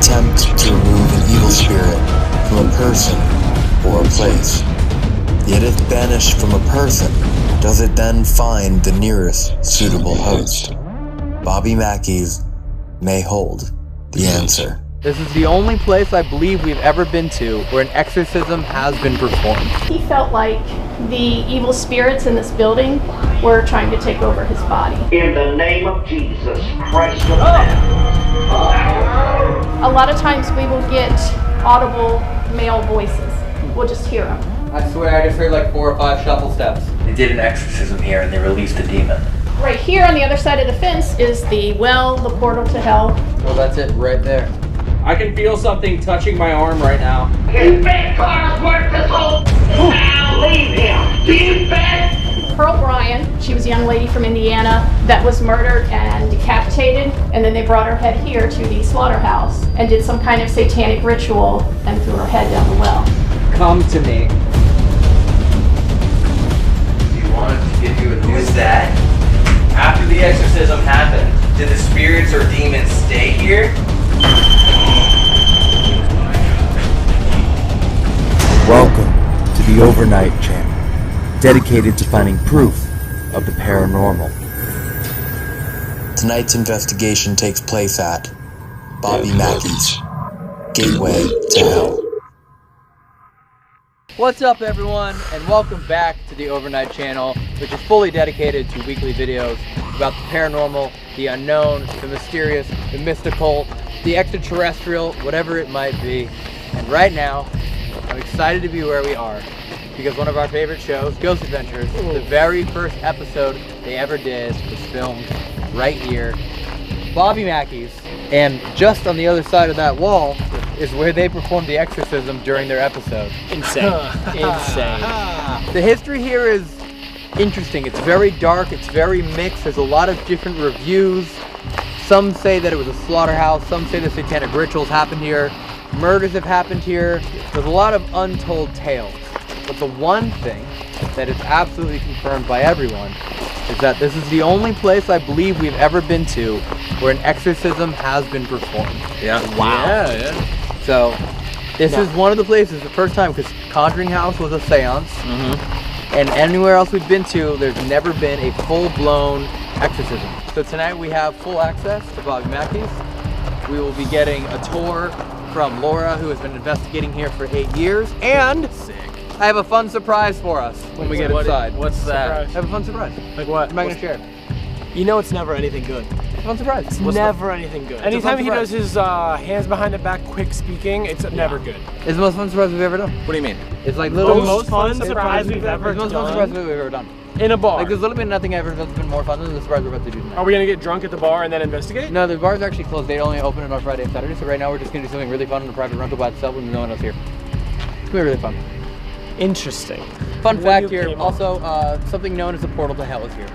attempt to remove an evil spirit from a person or a place. Yet if banished from a person, does it then find the nearest suitable host? Bobby Mackeys may hold the answer. This is the only place I believe we've ever been to where an exorcism has been performed. He felt like the evil spirits in this building were trying to take over his body. In the name of Jesus Christ of Nazareth. A lot of times we will get audible male voices. We'll just hear them. I swear I just heard like 4 or 5 shuffle steps. They did an exorcism here and they released a demon. Right here on the other side of the fence is the well, the portal to hell. Well, that's it right there. I can feel something touching my arm right now. His bed cars work this whole. Now leave him. His bed. Pearl Bryan, she was a young lady from Indiana that was murdered and decapitated, and then they brought her head here to the slaughterhouse and did some kind of satanic ritual and threw her head down the well. Come to me. You wanted to give you a news that after the exorcism happened, did the spirits or demons stay here? Welcome to the Overnight Channel, dedicated to finding proof of the paranormal. Tonight's investigation takes place at Bobby Mackeys' Gateway to Hell. What's up everyone, and welcome back to the Overnight Channel, which is fully dedicated to weekly videos about the paranormal, the unknown, the mysterious, the mystical, the extraterrestrial, whatever it might be. And right now, I'm excited to be where we are because one of our favorite shows, Ghost Adventures, the very first episode they ever did was filmed right here, Bobby Mackeys, and just on the other side of that wall is where they performed the exorcism during their episode. Insane. Insane. The history here is interesting. It's very dark, it's very mixed, there's a lot of different reviews. Some say that it was a slaughterhouse, some say the satanic rituals happened here, murders have happened here. There's a lot of untold tales. But the one thing that is absolutely confirmed by everyone is that this is the only place I believe we've ever been to where an exorcism has been performed. Yeah. Wow. Yeah. So, this is one of the places, the first time, because Conjuring House was a seance, and anywhere else we've been to, there's never been a full-blown exorcism. So tonight we have full access to Bobby Mackeys. We will be getting a tour from Laura, who has been investigating here for 8 years, and I have a fun surprise for us when we get inside. What's that? I have a fun surprise. Like what? I'm not gonna share it. You know it's never anything good. It's a fun surprise. It's never anything good. Anytime he does his hands behind the back quick speaking, it's never good. It's the most fun surprise we've ever done. What do you mean? It's like The little most fun surprise we've ever It's the most fun done surprise we've ever done. in a bar. Like there's literally nothing ever that's been more fun than the surprise we're about to do tonight. Are we gonna get drunk at the bar and then investigate? No, the bar's actually closed. They only open it on Friday and Saturday, so right now we're just gonna do something really fun in a private rental by itself with no one else here. It's gonna be really fun. Interesting. Fun What fact you here, came also, something known as the portal to hell is here.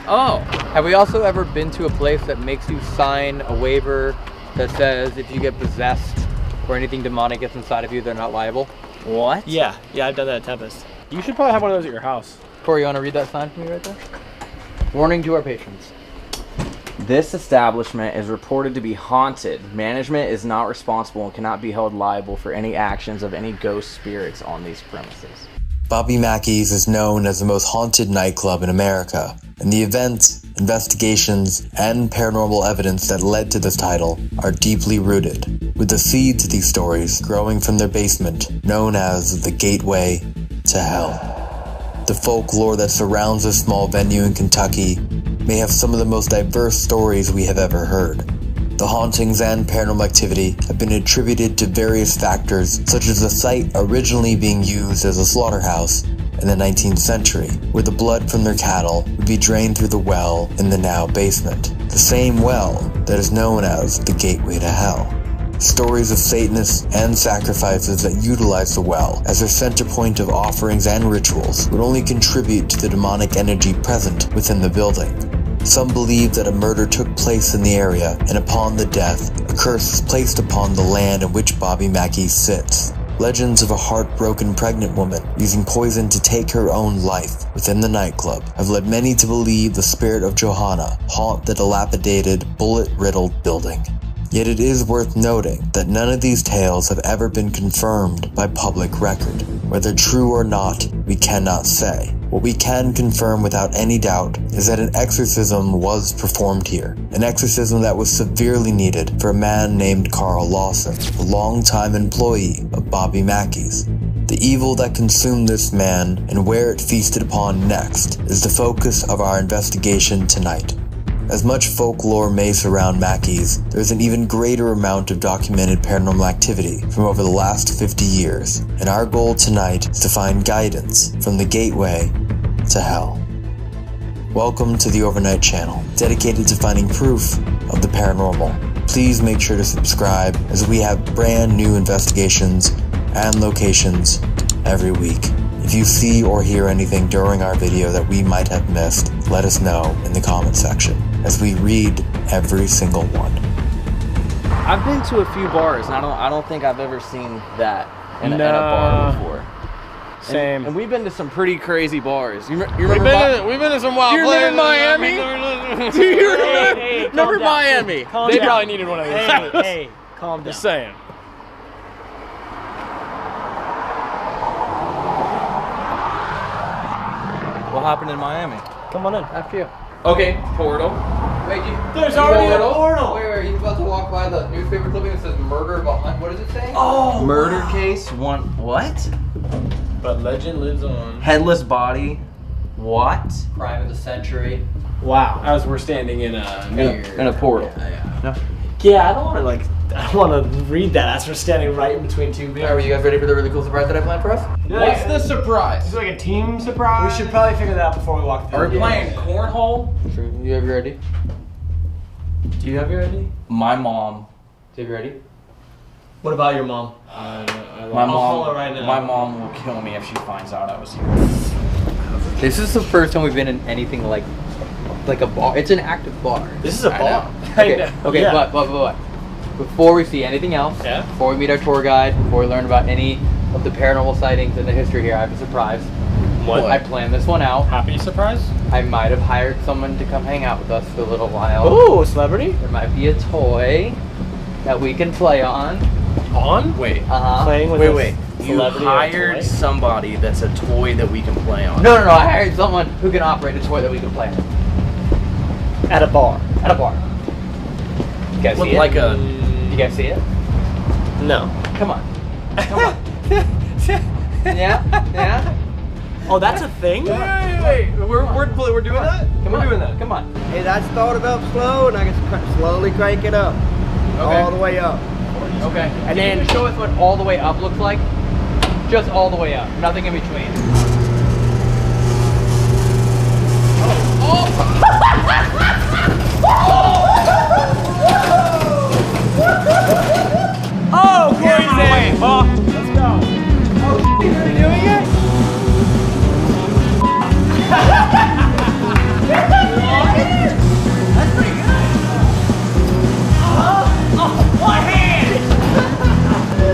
Oh. Have we also ever been to a place that makes you sign a waiver that says if you get possessed or anything demonic gets inside of you, they're not liable? What? Yeah, I've done that at Tempest. You should probably have one of those at your house. Corey, you wanna read that sign for me right there? Warning to our patrons. This establishment is reported to be haunted. Management is not responsible and cannot be held liable for any actions of any ghost spirits on these premises. Bobby Mackeys is known as the most haunted nightclub in America, and the events, investigations, and paranormal evidence that led to this title are deeply rooted, with the seeds of these stories growing from their basement, known as the Gateway to Hell. The folklore that surrounds this small venue in Kentucky may have some of the most diverse stories we have ever heard. The hauntings and paranormal activity have been attributed to various factors, such as the site originally being used as a slaughterhouse in the 19th century, where the blood from their cattle would be drained through the well in the now basement, the same well that is known as the Gateway to Hell. Stories of Satanists and sacrifices that utilize the well as their center point of offerings and rituals would only contribute to the demonic energy present within the building. Some believe that a murder took place in the area, and upon the death, a curse was placed upon the land in which Bobby Mackeys sits. Legends of a heartbroken pregnant woman using poison to take her own life within the nightclub have led many to believe the spirit of Johanna haunt the dilapidated, bullet-riddled building. Yet it is worth noting that none of these tales have ever been confirmed by public record. Whether true or not, we cannot say. What we can confirm without any doubt is that an exorcism was performed here. An exorcism that was severely needed for a man named Carl Lawson, a longtime employee of Bobby Mackeys. The evil that consumed this man and where it feasted upon next is the focus of our investigation tonight. As much folklore may surround Mackeys, there is an even greater amount of documented paranormal activity from over the last 50 years, and our goal tonight is to find guidance from the gateway to hell. Welcome to the Overnight Channel, dedicated to finding proof of the paranormal. Please make sure to subscribe as we have brand new investigations and locations every week. If you see or hear anything during our video that we might have missed, let us know in the comment section, as we read every single one. I've been to a few bars, and I don't think I've ever seen that in a bar before. Same. And we've been to some pretty crazy bars. You remember? We've been to some wild Do you remember places. Miami? Do you remember? Remember Miami? They probably needed one of these. Hey, calm down. Just saying. What happened in Miami? Come on in. After you. Okay, portal. Wait, There's already a portal. Wait, he's about to walk by the newspaper clipping that says murder behind. What does it say? Oh, Murder case. What? But legend lives on. Headless body. What? Crime of the century. wow. As we're standing in a mirror. In a portal. Yeah, I don't want to I don't want to read that as we're standing right in between two beers. Are you guys ready for the really cool surprise that I planned for us? What's the surprise? Is it like a team surprise? We should probably figure that out before we walk through. Are we playing cornhole? True. You have your ID? Do you have your ID? My mom. Do you have your ID? What about your mom? My call her right now. My mom will kill me if she finds out I was here. This is the first time we've been in anything like a bar. It's an active bar. This is a I bar. know. Okay, Yeah. but before we see anything else, before we meet our tour guide, before we learn about any of the paranormal sightings and the history here, I have a surprise. What? I planned this one out. Happy surprise? I might have hired someone to come hang out with us for a little while. Ooh, a celebrity? There might be a toy that we can play on. On? Wait. Playing with Wait. You hired somebody that's a toy that we can play on. No. I hired someone who can operate a toy that we can play on. At a bar. At a bar. You guys see it? You guys see it? No. Come on. Yeah? Oh, that's a thing? Wait. We're doing that? We're doing that. Come on. Hey, that's started up slow, and I can slowly crank it up. Okay. All the way up. Okay. And then show us what all the way up looks like. Just all the way up. Nothing in between. Oh, crazy! Let's go. Oh, you're doing it? That's pretty good. One hand!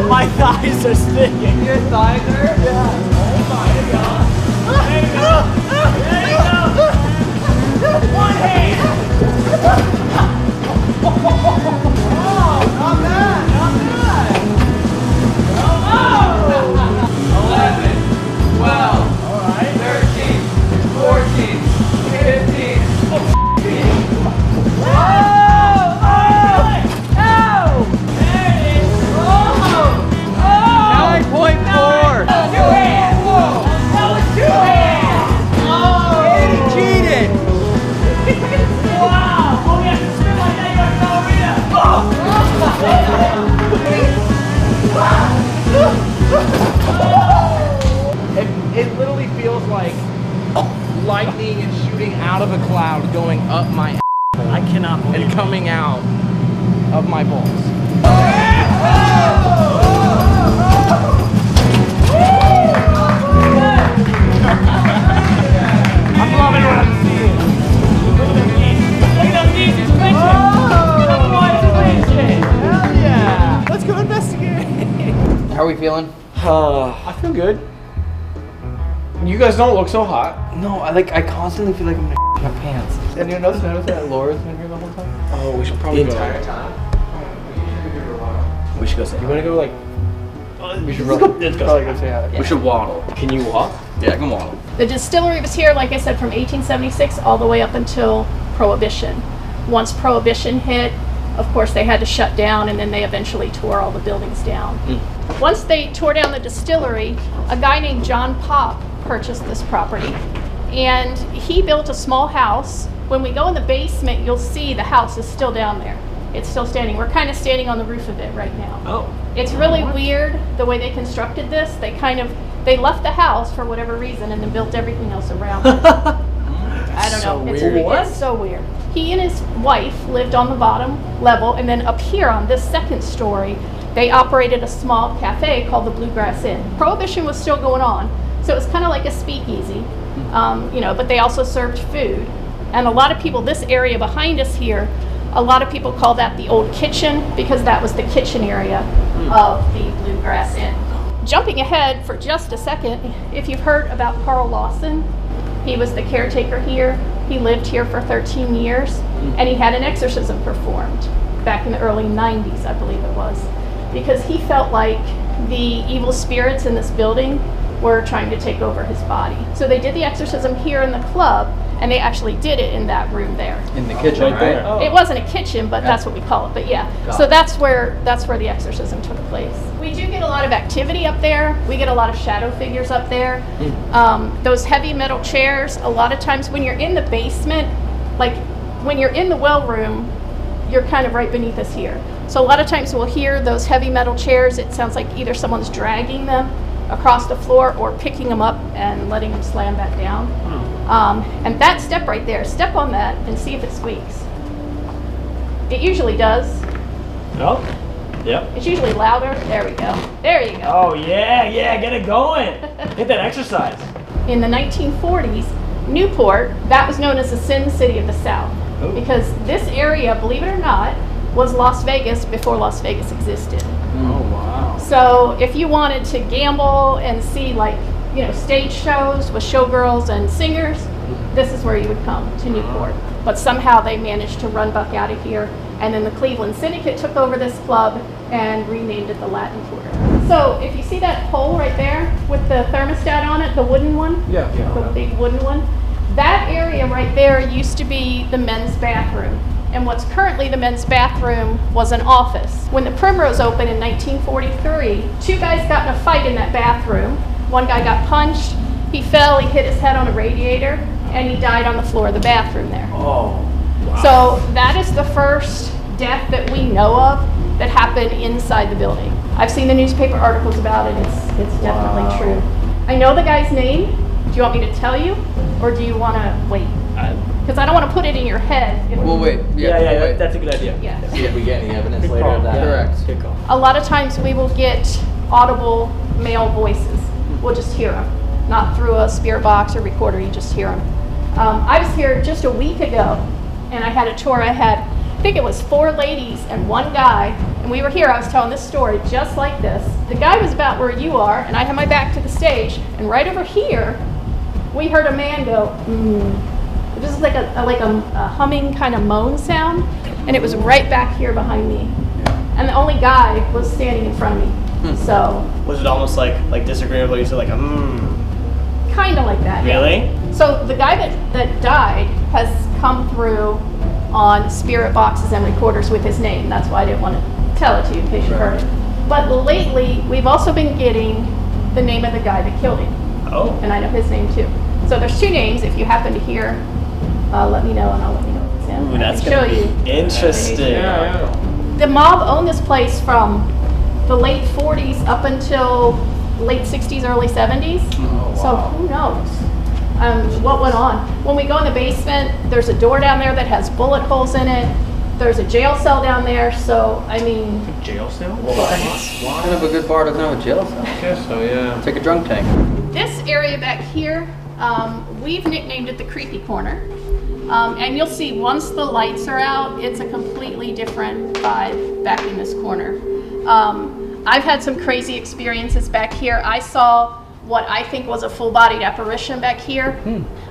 My thighs are sticking. Your thighs hurt? Yeah. Oh my god. There you go. There you go. One hand. Oh, not bad. Not bad. Oh. 11, 12, All right. 13, 14, 15. It literally feels like lightning is shooting out of a cloud, going up my I cannot believe and coming out of my balls. I'm loving what I'm seeing. Look at them knees. Look at them knees. It's clenching. Number one, it's clenching. Hell yeah. Let's go investigate. How are we feeling? I feel good. You guys don't look so hot. No, I constantly feel like I'm gonna my pants. And you notice that Laura's been here the whole time? Oh, we should probably The go. entire time? We should go say. You want to go like? We should Let's probably go say hi. We should waddle. Can you walk? Yeah, I can waddle. The distillery was here, like I said, from 1876 all the way up until Prohibition. Once Prohibition hit, of course, they had to shut down, and then they eventually tore all the buildings down. Once they tore down the distillery, a guy named John Pop purchased this property, and he built a small house. When we go in the basement, you'll see the house is still down there. It's still standing. We're kind of standing on the roof of it right now. Oh. It's really weird the way they constructed this. They left the house for whatever reason and then built everything else around it. I don't know. It's so weird. He and his wife lived on the bottom level, and then up here on this second story, they operated a small cafe called the Bluegrass Inn. Prohibition was still going on, so it was kind of like a speakeasy, but they also served food. And a lot of people, this area behind us here, a lot of people call that the old kitchen because that was the kitchen area of the Bluegrass Inn. Jumping ahead for just a second, if you've heard about Carl Lawson, he was the caretaker here. He lived here for 13 years, and he had an exorcism performed back in the early 90s, I believe it was, because he felt like the evil spirits in this building were trying to take over his body. So they did the exorcism here in the club, and they actually did it in that room there. In the kitchen, right? Oh. It wasn't a kitchen, but that's what we call it. But yeah, so that's where the exorcism took place. We do get a lot of activity up there. We get a lot of shadow figures up there. Those heavy metal chairs, a lot of times when you're in the basement, like when you're in the well room, you're kind of right beneath us here. So a lot of times we'll hear those heavy metal chairs. It sounds like either someone's dragging them across the floor or picking them up and letting them slam back down. And that step right there, step on that and see if it squeaks. It usually does. Oh. Yep. It's usually louder. There we go. There you go. Oh yeah, get it going. Get that exercise. In the 1940s, Newport, that was known as the Sin City of the South. Ooh. Because this area, believe it or not, was Las Vegas before Las Vegas existed. Oh wow. So if you wanted to gamble and see stage shows with showgirls and singers, this is where you would come, to Newport. But somehow they managed to run Buck out of here, and then the Cleveland Syndicate took over this club and renamed it the Latin Quarter. So if you see that pole right there with the thermostat on it, the wooden one, the big wooden one, that area right there used to be the men's bathroom. And what's currently the men's bathroom was an office. When the Primrose opened in 1943, two guys got in a fight in that bathroom. One guy got punched, he fell, he hit his head on a radiator, and he died on the floor of the bathroom there. Oh, wow. So that is the first death that we know of that happened inside the building. I've seen the newspaper articles about it, it's definitely true. I know the guy's name. Do you want me to tell you, or do you want to wait? Because I don't want to put it in your head. We'll wait. Yeah, that's a good idea. Yeah. See if we get any evidence Good later call. of that. Correct. Good call. A lot of times we will get audible male voices. We'll just hear them. Not through a spirit box or recorder, you just hear them. I was here just a week ago, and I had a tour. I think it was 4 ladies and 1 guy, and we were here. I was telling this story just like this. The guy was about where you are, and I had my back to the stage, and right over here, we heard a man go, This is like a humming kind of moan sound, and it was right back here behind me. And the only guy was standing in front of me. So Was it almost like disagreeable? You said like kind of like that. Really? Yeah. So the guy that died has come through on spirit boxes and recorders with his name. That's why I didn't want to tell it to you in case you heard it. But lately, we've also been getting the name of the guy that killed him. Oh. And I know his name too. So there's 2 names. If you happen to hear, let me know, and I'll let you know if it's him. Ooh, that's gonna be interesting. The mob owned this place from the late 40s up until late 60s, early 70s. So who knows what went on. When we go in the basement, there's a door down there that has bullet holes in it. There's a jail cell down there, so I mean... Jail cell? Kind of a good bar doesn't have a jail cell. I guess so, yeah. Take a drunk tank. This area back here, we've nicknamed it the creepy corner. And you'll see once the lights are out, it's a completely different vibe back in this corner. I've had some crazy experiences back here. I saw what I think was a full-bodied apparition back here.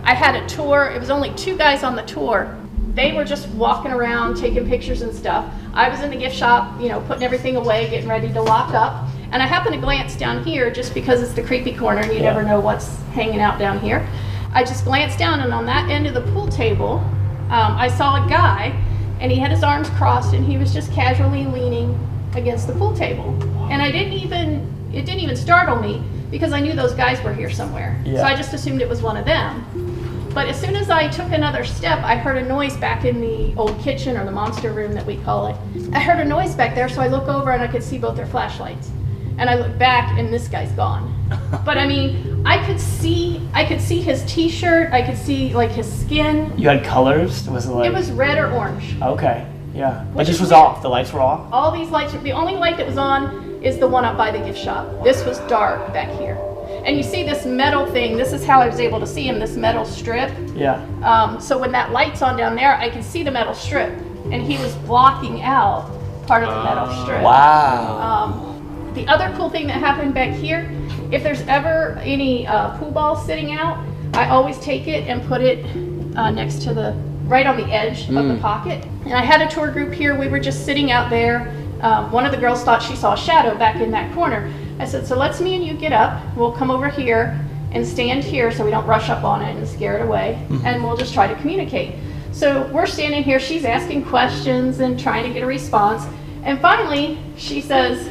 I had a tour. It was only 2 guys on the tour. they were just walking around taking pictures and stuff. I was in the gift shop, you know, putting everything away, getting ready to lock up. And I happened to glance down here just because it's the creepy corner and you never know what's hanging out down here. I just glanced down, and on that end of the pool table, I saw a guy, and he had his arms crossed, and he was just casually leaning against the pool table. And it didn't even startle me because I knew those guys were here somewhere. So I just assumed it was one of them. But as soon as I took another step, I heard a noise back in the old kitchen, or the monster room that we call it. I heard a noise back there, so I look over and I could see both their flashlights. And I look back and this guy's gone. But I mean, I could see his t-shirt, I could see like his skin. You had colors? Was it like? It was red or orange. Okay, yeah. But this was weird. off, the lights were off? All these lights, the only light that was on is the one up by the gift shop. This was dark back here. And you see this metal thing, this is how I was able to see him, this metal strip. Yeah. So when that light's on down there, I can see the metal strip. And he was blocking out part of the metal strip. Wow. The other cool thing that happened back here, if there's ever any pool balls sitting out, I always take it and put it next to right on the edge of the pocket. And I had a tour group here, we were just sitting out there. One of the girls thought she saw a shadow back in that corner. I said, so let's me and you get up, we'll come over here and stand here so we don't rush up on it and scare it away, and we'll just try to communicate. So we're standing here, she's asking questions and trying to get a response, and finally she says,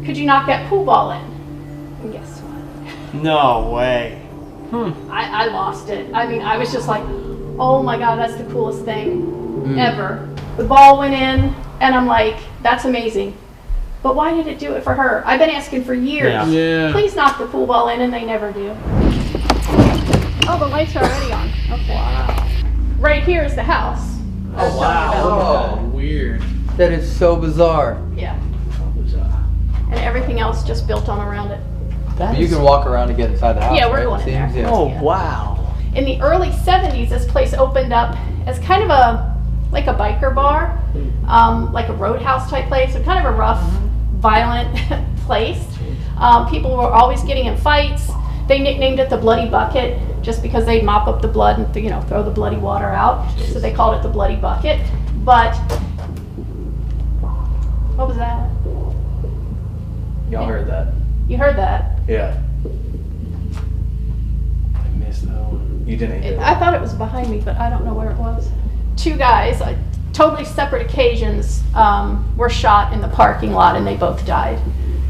could you knock that pool ball in? And guess what? No way. I lost it. I mean, I was just like, oh my God, that's the coolest thing ever. The ball went in, and I'm like, that's amazing. But why did it do it for her? I've been asking for years. Please knock the pool ball in, and they never do. Oh, the lights are already on. Okay. Wow. Right here is the house. Oh, wow. Oh, weird. That is so bizarre. Yeah. And everything else just built on around it. But you can walk around to get inside the house. Yeah, we're right? going in there. Yeah. Oh, wow. In the early 70s, this place opened up as kind of like a biker bar, like a roadhouse type place, so kind of a rough, violent place. People were always getting in fights. They nicknamed it the Bloody Bucket just because they'd mop up the blood and throw the bloody water out. So they called it the Bloody Bucket. But what was that? Y'all heard that? You heard that? Yeah. I missed that one. You didn't hear I thought it was behind me, but I don't know where it was. Two guys, totally separate occasions, were shot in the parking lot, and they both died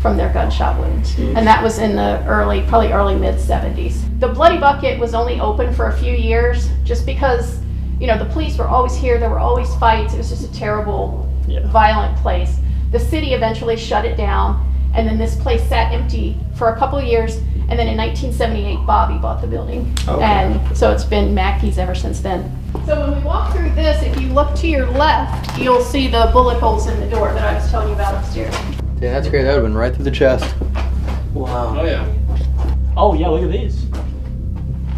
from their gunshot wounds. And that was in the probably early mid-70s. The Bloody Bucket was only open for a few years just because, the police were always here, there were always fights. It was just a terrible, violent place. The city eventually shut it down, and then this place sat empty for a couple of years, and then in 1978, Bobby bought the building. Okay. And so it's been Mackeys ever since then. So when we walk through this, if you look to your left, you'll see the bullet holes in the door that I was telling you about upstairs. Yeah, that's great. That would have been right through the chest. Wow. Oh, yeah. Oh, yeah, look at these.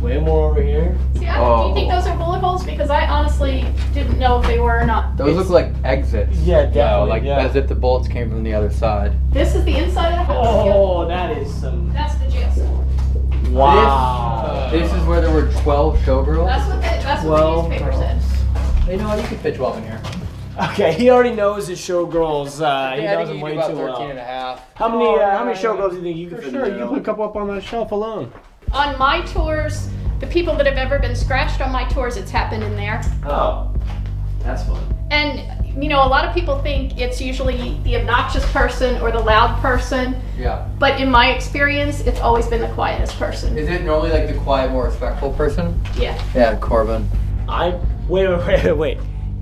Way more over here. See, do you think those are bullet holes? Because I honestly didn't know if they were or not. Those look like exits. Yeah, definitely. As if the bullets came from the other side. This is the inside of the house. Oh, that is some... That's the jail cell. Wow. This is where there were 12 showgirls? That's what the newspaper said. You know what? You could fit 12 in here. Okay, he already knows his showgirls. He knows them way too about well. 13 and a half. How many showgirls do you think you could fit in there? You can put a couple up on that shelf alone. On my tours, the people that have ever been scratched on my tours, it's happened in there. Oh, that's fun. And, a lot of people think it's usually the obnoxious person or the loud person. Yeah. But in my experience, it's always been the quietest person. Is it normally like the quiet, more respectful person? Yeah. Yeah, Corbin. Wait.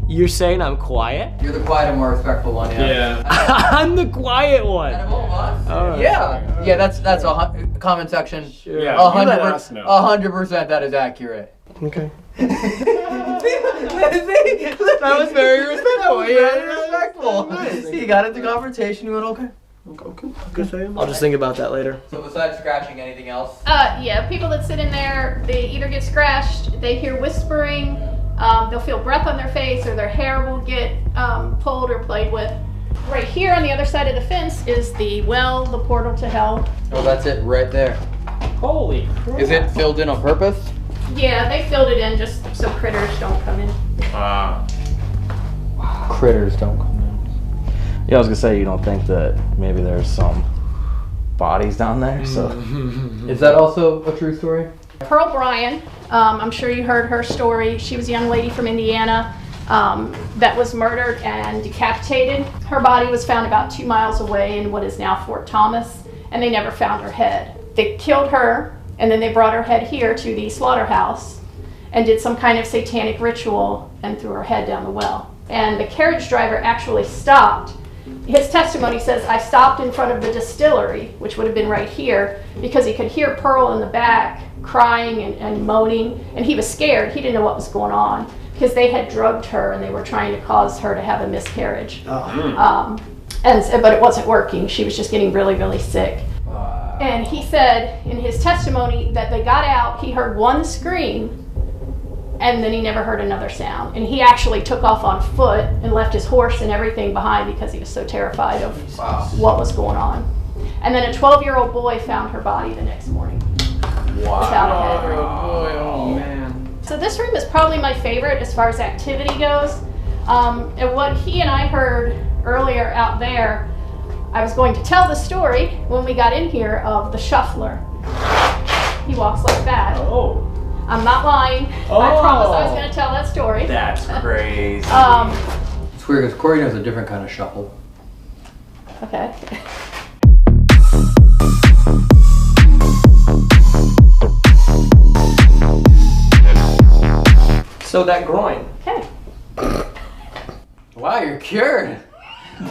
You're saying I'm quiet? You're the quiet and more respectful one, yeah. I'm the quiet one. Out of all of us? All right. Yeah, that's a comment section. Sure. Yeah, 100% that is accurate. Okay. That was very respectful. He got into confrontation. You went, okay. I'll just think about that later. So besides scratching, anything else? Yeah, people that sit in there, they either get scratched, they hear whispering, they'll feel breath on their face, or their hair will get pulled or played with. Right here on the other side of the fence is the portal to hell. Oh, that's it right there. Holy crap. Is it filled in on purpose? Yeah, they filled it in just so critters don't come in. Ah. critters don't come in. Yeah, I was gonna say, you don't think that maybe there's some bodies down there? So Is that also a true story? Pearl Bryan, I'm sure you heard her story. She was a young lady from Indiana that was murdered and decapitated. Her body was found about 2 miles away in what is now Fort Thomas, and they never found her head. They killed her, and then they brought her head here to the slaughterhouse and did some kind of satanic ritual and threw her head down the well. And the carriage driver actually stopped. His testimony says, I stopped in front of the distillery, which would have been right here, because he could hear Pearl in the back crying and moaning, and he was scared. He didn't know what was going on because they had drugged her and they were trying to cause her to have a miscarriage. But it wasn't working. She was just getting really, really sick. And he said in his testimony that they got out, he heard one scream, and then he never heard another sound. And he actually took off on foot and left his horse and everything behind because he was so terrified of what was going on. And then a 12-year-old boy found her body the next morning. Without a head. Oh man. So this room is probably my favorite as far as activity goes. And what he and I heard earlier out there, I was going to tell the story when we got in here of the shuffler. He walks like that. Oh. I'm not lying. I promised I was going to tell that story. That's crazy. It's weird because Corey knows a different kind of shuffle. Okay. So that groin. Okay. Wow, you're cured.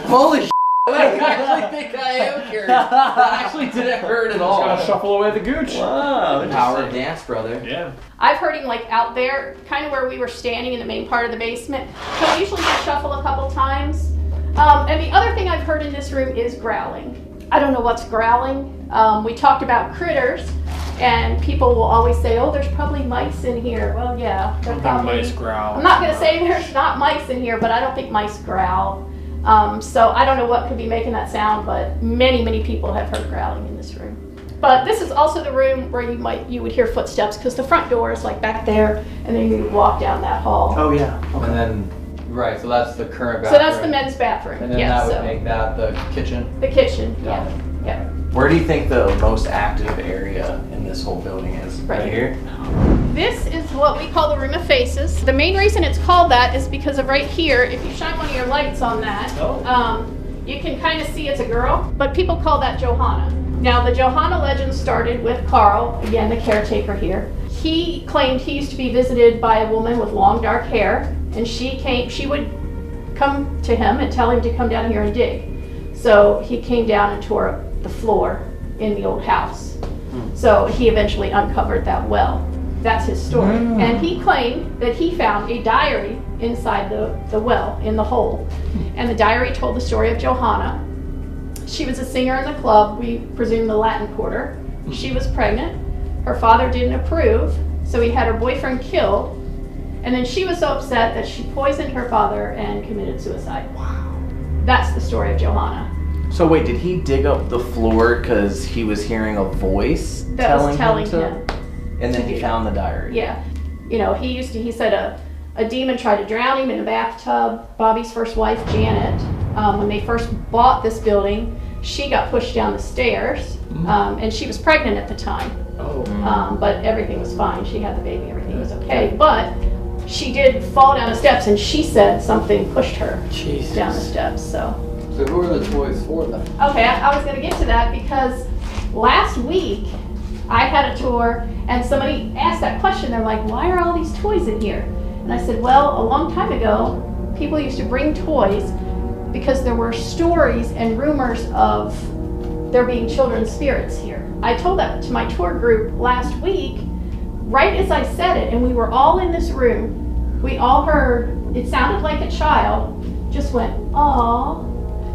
Holy I actually think I am cured. That actually didn't hurt at all. Just gotta shuffle away the gooch. Wow. Power dance, brother. Yeah. I've heard him like out there, kind of where we were standing in the main part of the basement. He'll usually just shuffle a couple times. And the other thing I've heard in this room is growling. I don't know what's growling. We talked about critters, and people will always say, oh, there's probably mice in here. Well, yeah. Mice growl. I'm not going to say there's not mice in here, but I don't think mice growl. So I don't know what could be making that sound, but many, many people have heard growling in this room. But this is also the room where you would hear footsteps, because the front door is like back there, and then you walk down that hall. Oh yeah. Okay. And then, right, so that's the current So bathroom. that's the men's bathroom. And then that would make that the kitchen. The kitchen, yeah. Yeah. Where do you think the most active area in this whole building is? Right here? This is what we call the room of faces. The main reason it's called that is because of right here. If you shine one of your lights on that, you can kind of see it's a girl, but people call that Johanna. Now the Johanna legend started with Carl, again the caretaker here. He claimed he used to be visited by a woman with long dark hair, and she would come to him and tell him to come down here and dig. So he came down and tore up the floor in the old house. So he eventually uncovered that well. That's his story. And he claimed that he found a diary inside the well, in the hole. And the diary told the story of Johanna. She was a singer in the club, we presume the Latin Quarter. She was pregnant. Her father didn't approve, so he had her boyfriend killed. And then she was so upset that she poisoned her father and committed suicide. Wow. That's the story of Johanna. So wait, did he dig up the floor because he was hearing a voice telling him? him. And then he found the diary. Yeah. You know, he said a demon tried to drown him in a bathtub. Bobby's first wife, Janet, when they first bought this building, she got pushed down the stairs, and she was pregnant at the time. But everything was fine. She had the baby, everything was okay. But she did fall down the steps, and she said something pushed her down the steps. So who are the toys for then? Okay, I was going to get to that because last week I had a tour and somebody asked that question. They're like, why are all these toys in here? And I said, well, a long time ago, people used to bring toys because there were stories and rumors of there being children's spirits here. I told that to my tour group last week, right as I said it, and we were all in this room. We all heard, it sounded like a child just went, aww.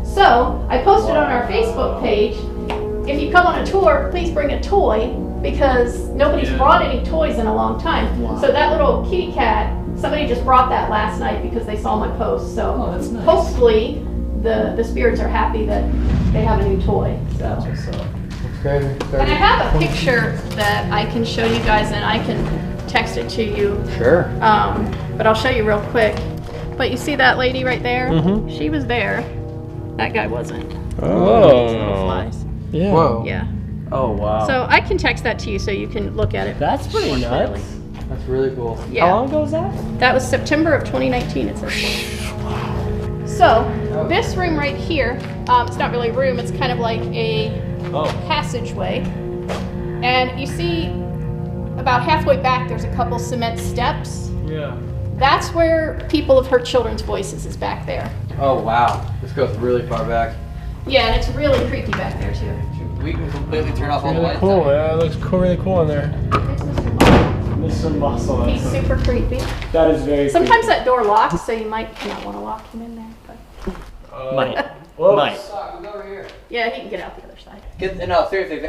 So I posted on our Facebook page, if you come on a tour, please bring a toy, because nobody's brought any toys in a long time. So that little kitty cat, somebody just brought that last night because they saw my post. So that's nice. Hopefully the spirits are happy that they have a new toy. So. And I have a picture that I can show you guys, and I can text it to you. Sure. But I'll show you real quick. But you see that lady right there? Mm-hmm. She was there. That guy wasn't. Oh. Flies. Yeah. Whoa. Yeah. Oh wow. So I can text that to you so you can look at it. That's pretty more nuts. clearly. That's really cool. Yeah. How long ago was that? That was September of 2019, it says. So, this room right here, it's not really a room, it's kind of like a passageway. And you see about halfway back, there's a couple cement steps. Yeah. That's where people have heard children's voices, is back there. Oh wow, this goes really far back. Yeah, and it's really creepy back there too. We can completely turn off all the Really lights. cool. Yeah, it looks cool, really cool in there. There's Mr. Mr. Muscle. He's super creepy. That is very Sometimes that door locks, so you might not want to lock him in there. But Might. Whoops. Might. Who's over here? yeah, he can get out the other side. No, seriously, is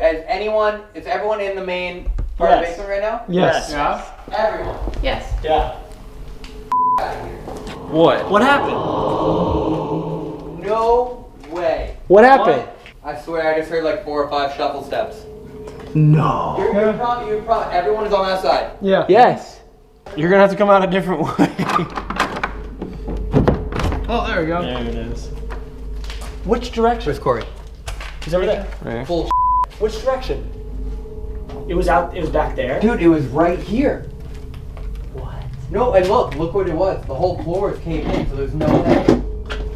everyone in the main part of the Yes. basement right now? Yes. Yeah. Everyone. Yes. Yeah. What? What happened? No way. What happened? I swear I just heard like 4 or 5 shuffle steps. No. You're probably, everyone is on that side. Yeah. Yes. You're gonna have to come out a different way. Oh, there we go. There it is. Which direction? Where's Corey? He's over there. Right. Full Which direction? It was out. It was back there. Dude, it was right here. What? No, and look what it was. The whole floor is caved in, so there's no way.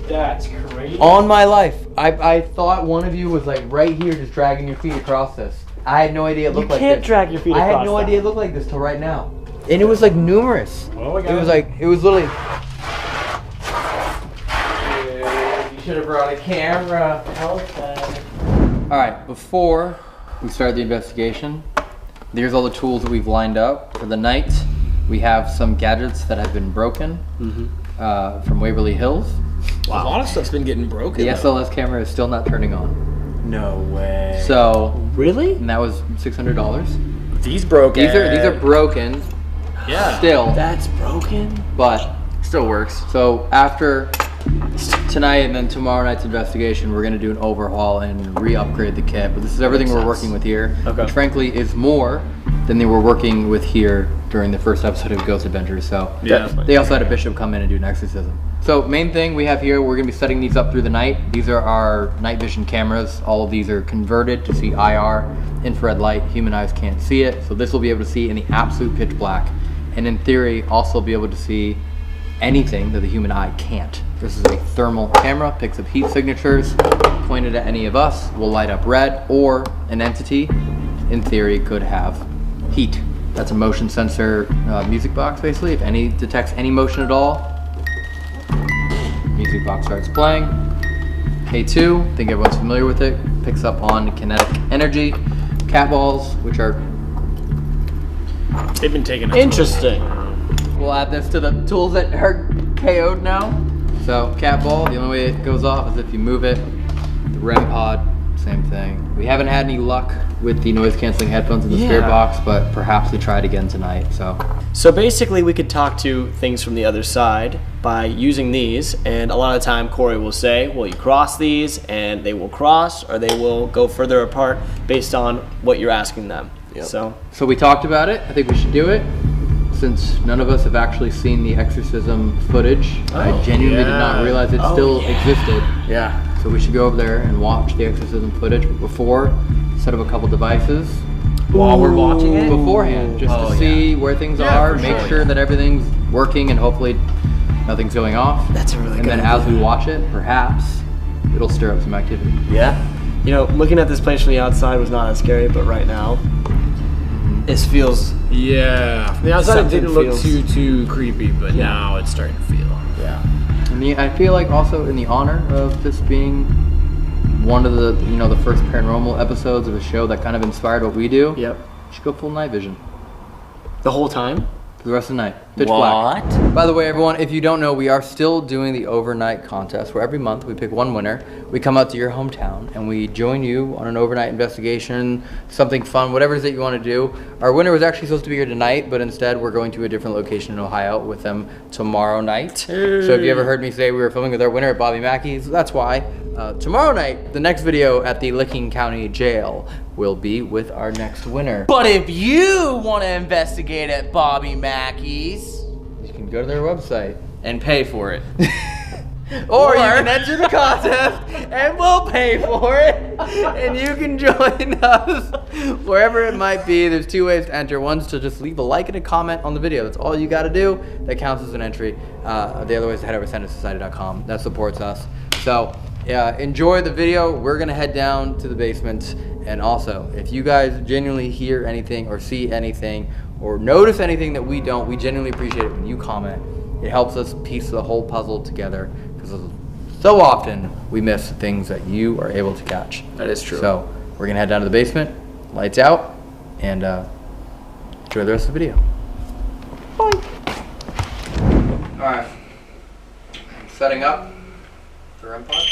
That's crazy. On my life, I thought one of you was like right here just dragging your feet across this. I had no idea it looked like this. You can't drag your feet I across had no that. idea it looked like this till right now. And it was like numerous. Well, we got It was like, it was literally... You should have brought a camera. Okay. Alright, before we start the investigation, there's all the tools that we've lined up for the night. We have some gadgets that have been broken from Waverly Hills. Wow. A lot of stuff's been getting broken. The SLS camera is still not turning on. No way. So, Really? and that was $600. These broken. These are broken. Yeah. Still, That's broken. but Still works. so after tonight and then tomorrow night's investigation, we're gonna do an overhaul and re-upgrade the kit. But this is everything we're working with here, Okay. which frankly is more than they were working with here during the first episode of Ghost Adventures. So Yeah. they also had a bishop come in and do an exorcism. So main thing we have here, we're gonna be setting these up through the night. These are our night vision cameras. All of these are converted to see IR, infrared light. Human eyes can't see it, so this will be able to see in the absolute pitch black, and in theory also be able to see anything that the human eye can't. This is a thermal camera, picks up heat signatures, pointed at any of us will light up red, or an entity, in theory, could have heat. That's a motion sensor music box, basically. If any detects any motion at all, music box starts playing. K2, I think everyone's familiar with it, picks up on kinetic energy. Cat balls, which are... They've been taking. Interesting. We'll add this to the tools that are KO'd now. So, cat ball, the only way it goes off is if you move it. The REM pod, same thing. We haven't had any luck with the noise canceling headphones in the spirit box, but perhaps we try it again tonight, so. So basically, we could talk to things from the other side by using these, and a lot of the time Corey will say, well, you cross these, and they will cross, or they will go further apart based on what you're asking them. Yep. So we talked about it. I think we should do it. Since none of us have actually seen the exorcism footage, I genuinely did not realize it still existed. Yeah. So we should go over there and watch the exorcism footage. But before, set up a couple devices. While we're watching it? Beforehand, just to see where things are, make sure that everything's working, and hopefully nothing's going off. That's a really And good then as we watch it, perhaps it'll stir up some activity. Yeah. You know, looking at this place from the outside was not as scary, but right now, this feels... Yeah. From the outside, it Something didn't look feels- too creepy, but now it's starting to feel. Yeah. I feel like also in the honor of this being one of the, the first paranormal episodes of a show that kind of inspired what we do. Yep. We should go full night vision The whole time? for the rest of the night. Pitch black. By the way, everyone, if you don't know, we are still doing the overnight contest where every month we pick one winner. We come out to your hometown and we join you on an overnight investigation, something fun, whatever it is that you want to do. Our winner was actually supposed to be here tonight, but instead we're going to a different location in Ohio with them tomorrow night. So if you ever heard me say we were filming with our winner at Bobby Mackeys, that's why. Tomorrow night, the next video at the Licking County Jail will be with our next winner. But if you want to investigate at Bobby Mackeys, You can go to their website, and pay for it. Or you can enter the contest and we'll pay for it. And you can join us wherever it might be. There's 2 ways to enter. One's to just leave a like and a comment on the video. That's all you got to do. That counts as an entry. The other way is to head over to SanDreSociety.com. That supports us. So enjoy the video. We're going to head down to the basement. And also, if you guys genuinely hear anything or see anything or notice anything that we don't, we genuinely appreciate it when you comment. It helps us piece the whole puzzle together. Because so often we miss things that you are able to catch. That is true. So we're gonna head down to the basement, lights out, and enjoy the rest of the video. Bye. All right, setting up the REM pod.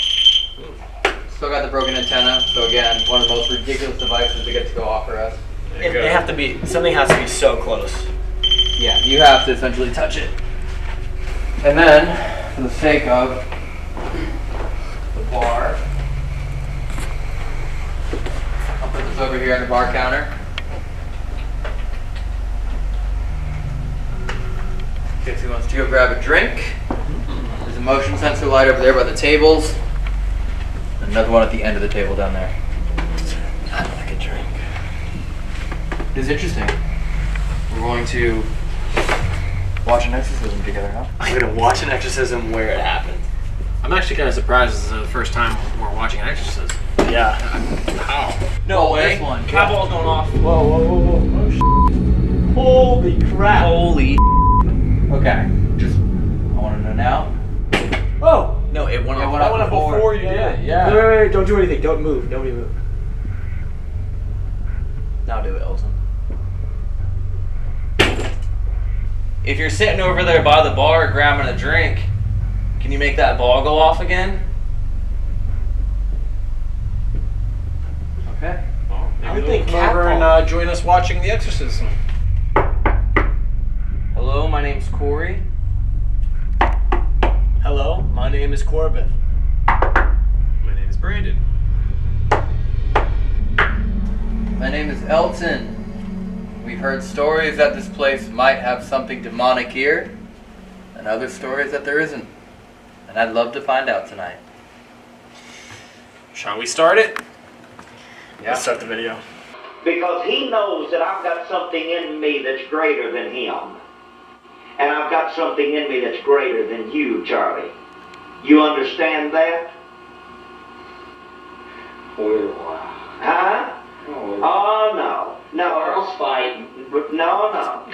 Still got the broken antenna. So again, one of the most ridiculous devices to get to go off for us. They have to be, something has to be so close. Yeah, you have to essentially touch it. And then, for the sake of the bar, I'll put this over here on the bar counter. In case he wants to go grab a drink. There's a motion sensor light over there by the tables. And another one at the end of the table down there. I'd like a drink. It is interesting. We're going to watch an exorcism together, huh? I'm gonna watch an exorcism where it happened. I'm actually kind of surprised this is the first time we're watching an exorcism. Yeah. How? No way. This one. Catball's going off. Whoa, whoa, whoa, whoa. Oh, holy crap. Holy Okay. Just, I want to know now. Oh! No, it went off. That went up before you did it. Yeah. Wait, don't do anything. Don't move. Nobody move. Now do it, Elton. If you're sitting over there by the bar grabbing a drink, can you make that ball go off again? Okay. Well, I maybe would they'll think come over and join us watching the exorcism. Hello, my name's Corey. Hello, my name is Corbin. My name is Brandon. My name is Elton. We've heard stories that this place might have something demonic here, and other stories that there isn't. And I'd love to find out tonight. Shall we start it? Yeah. Let's start the video. Because he knows that I've got something in me that's greater than him. And I've got something in me that's greater than you, Charlie. You understand that? Huh? Oh, no. No. Carl's fighting. No, no.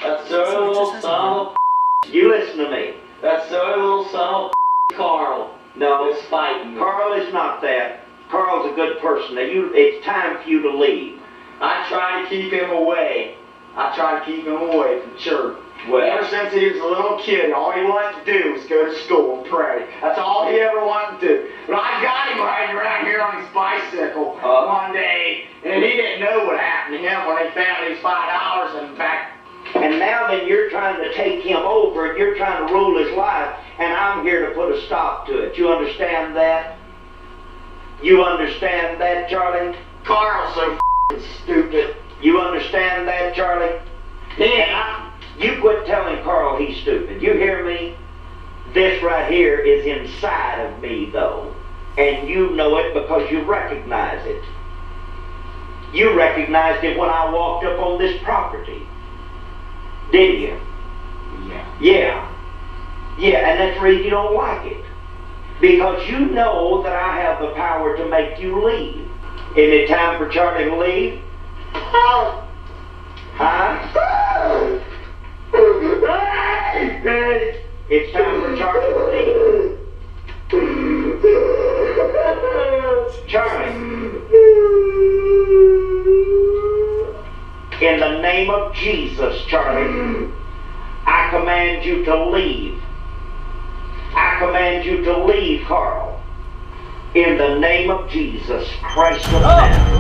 That silly little son of You listen to me. that silly little son of Carl No. is fighting. Carl is not that. Carl's a good person. Now, it's time for you to leave. I try to keep him away. I try to keep him away from church. Well, Ever since he was a little kid, all he wanted to do was go to school and pray. That's all he ever wanted to do. But I got him riding around here on his bicycle one day, and he didn't know what happened to him when they found his $5 in the back. and now then you're trying to take him over, and you're trying to rule his life, and I'm here to put a stop to it. You understand that? You understand that, Charlie? Carl's so stupid. You understand that, Charlie? Yeah. You quit telling Carl he's stupid. You hear me? This right here is inside of me, though. And you know it because you recognize it. You recognized it when I walked up on this property. Didn't you? Yeah. Yeah. Yeah, and that's the reason you don't like it. Because you know that I have the power to make you leave. Isn't it time for Charlie to leave? Huh? It's time for Charlie to leave. Charlie. In the name of Jesus, Charlie, I command you to leave. I command you to leave, Carl. In the name of Jesus Christ of Nazareth.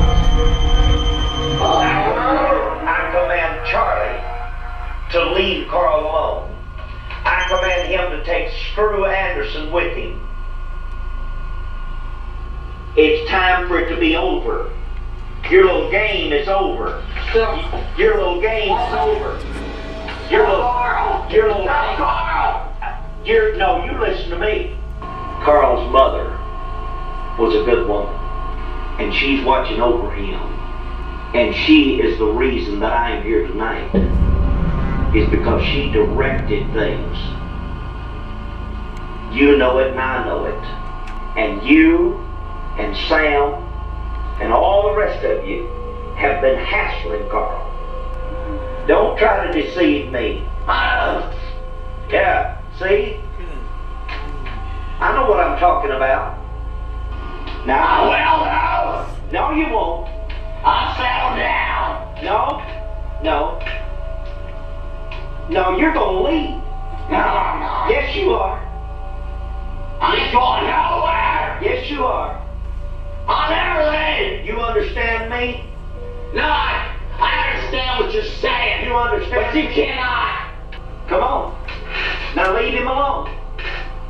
I command Charlie to leave Carl alone. I command him to take Screw Anderson with him. It's time for it to be over. Your little game is over. Your little game is over. Your little No, you listen to me. Carl's mother was a good woman, and she's watching over him. And she is the reason that I am here tonight, is because she directed things. You know it and I know it. And you and Sam and all the rest of you have been hassling Carl. Don't try to deceive me. Yeah, see? I know what I'm talking about. Now, well, no, you won't. I'll settle down. No, you're gonna leave. No, I'm not. Yes, you are. I ain't going nowhere. Yes, you are. I'll never leave. You understand me? No, I understand what you're saying. You understand? But you cannot. Come on. Now leave him alone.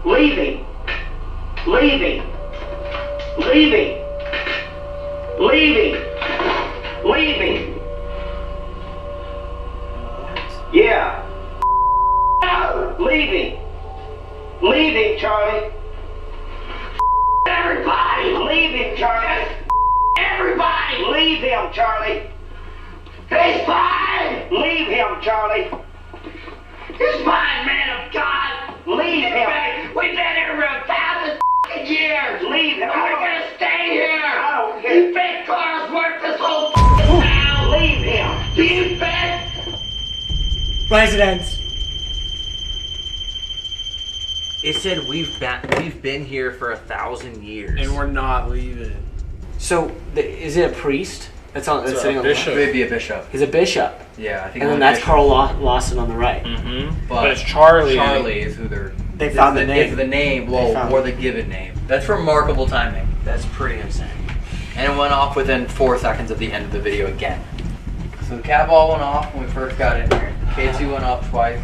Leave him. Leave him. Leave him. Leave him. Leave him. Yeah. Leave him. Leave him, Charlie. Everybody. Leave him, Charlie. Everybody. Leave him, Charlie. He's fine. Leave him, Charlie. He's fine, man of God. Leave him. We've been here for 1,000 years. Leave him. We're gonna stay here. I don't care. You think Carl's worth this whole town? Leave him. Do you think? Residents. It said we've been here for 1,000 years. And we're not leaving. So, is it a priest? That's sitting on bishop. the Maybe a bishop. He's a bishop. Yeah, I think. And then that's Carl Lawson on the right. Mm-hmm. But it's Charlie. Charlie is who they found the name. Is the name, or the given name. That's remarkable timing. That's pretty insane. And it went off within 4 seconds of the end of the video again. So the cat ball went off when we first got in here. K2 went off twice.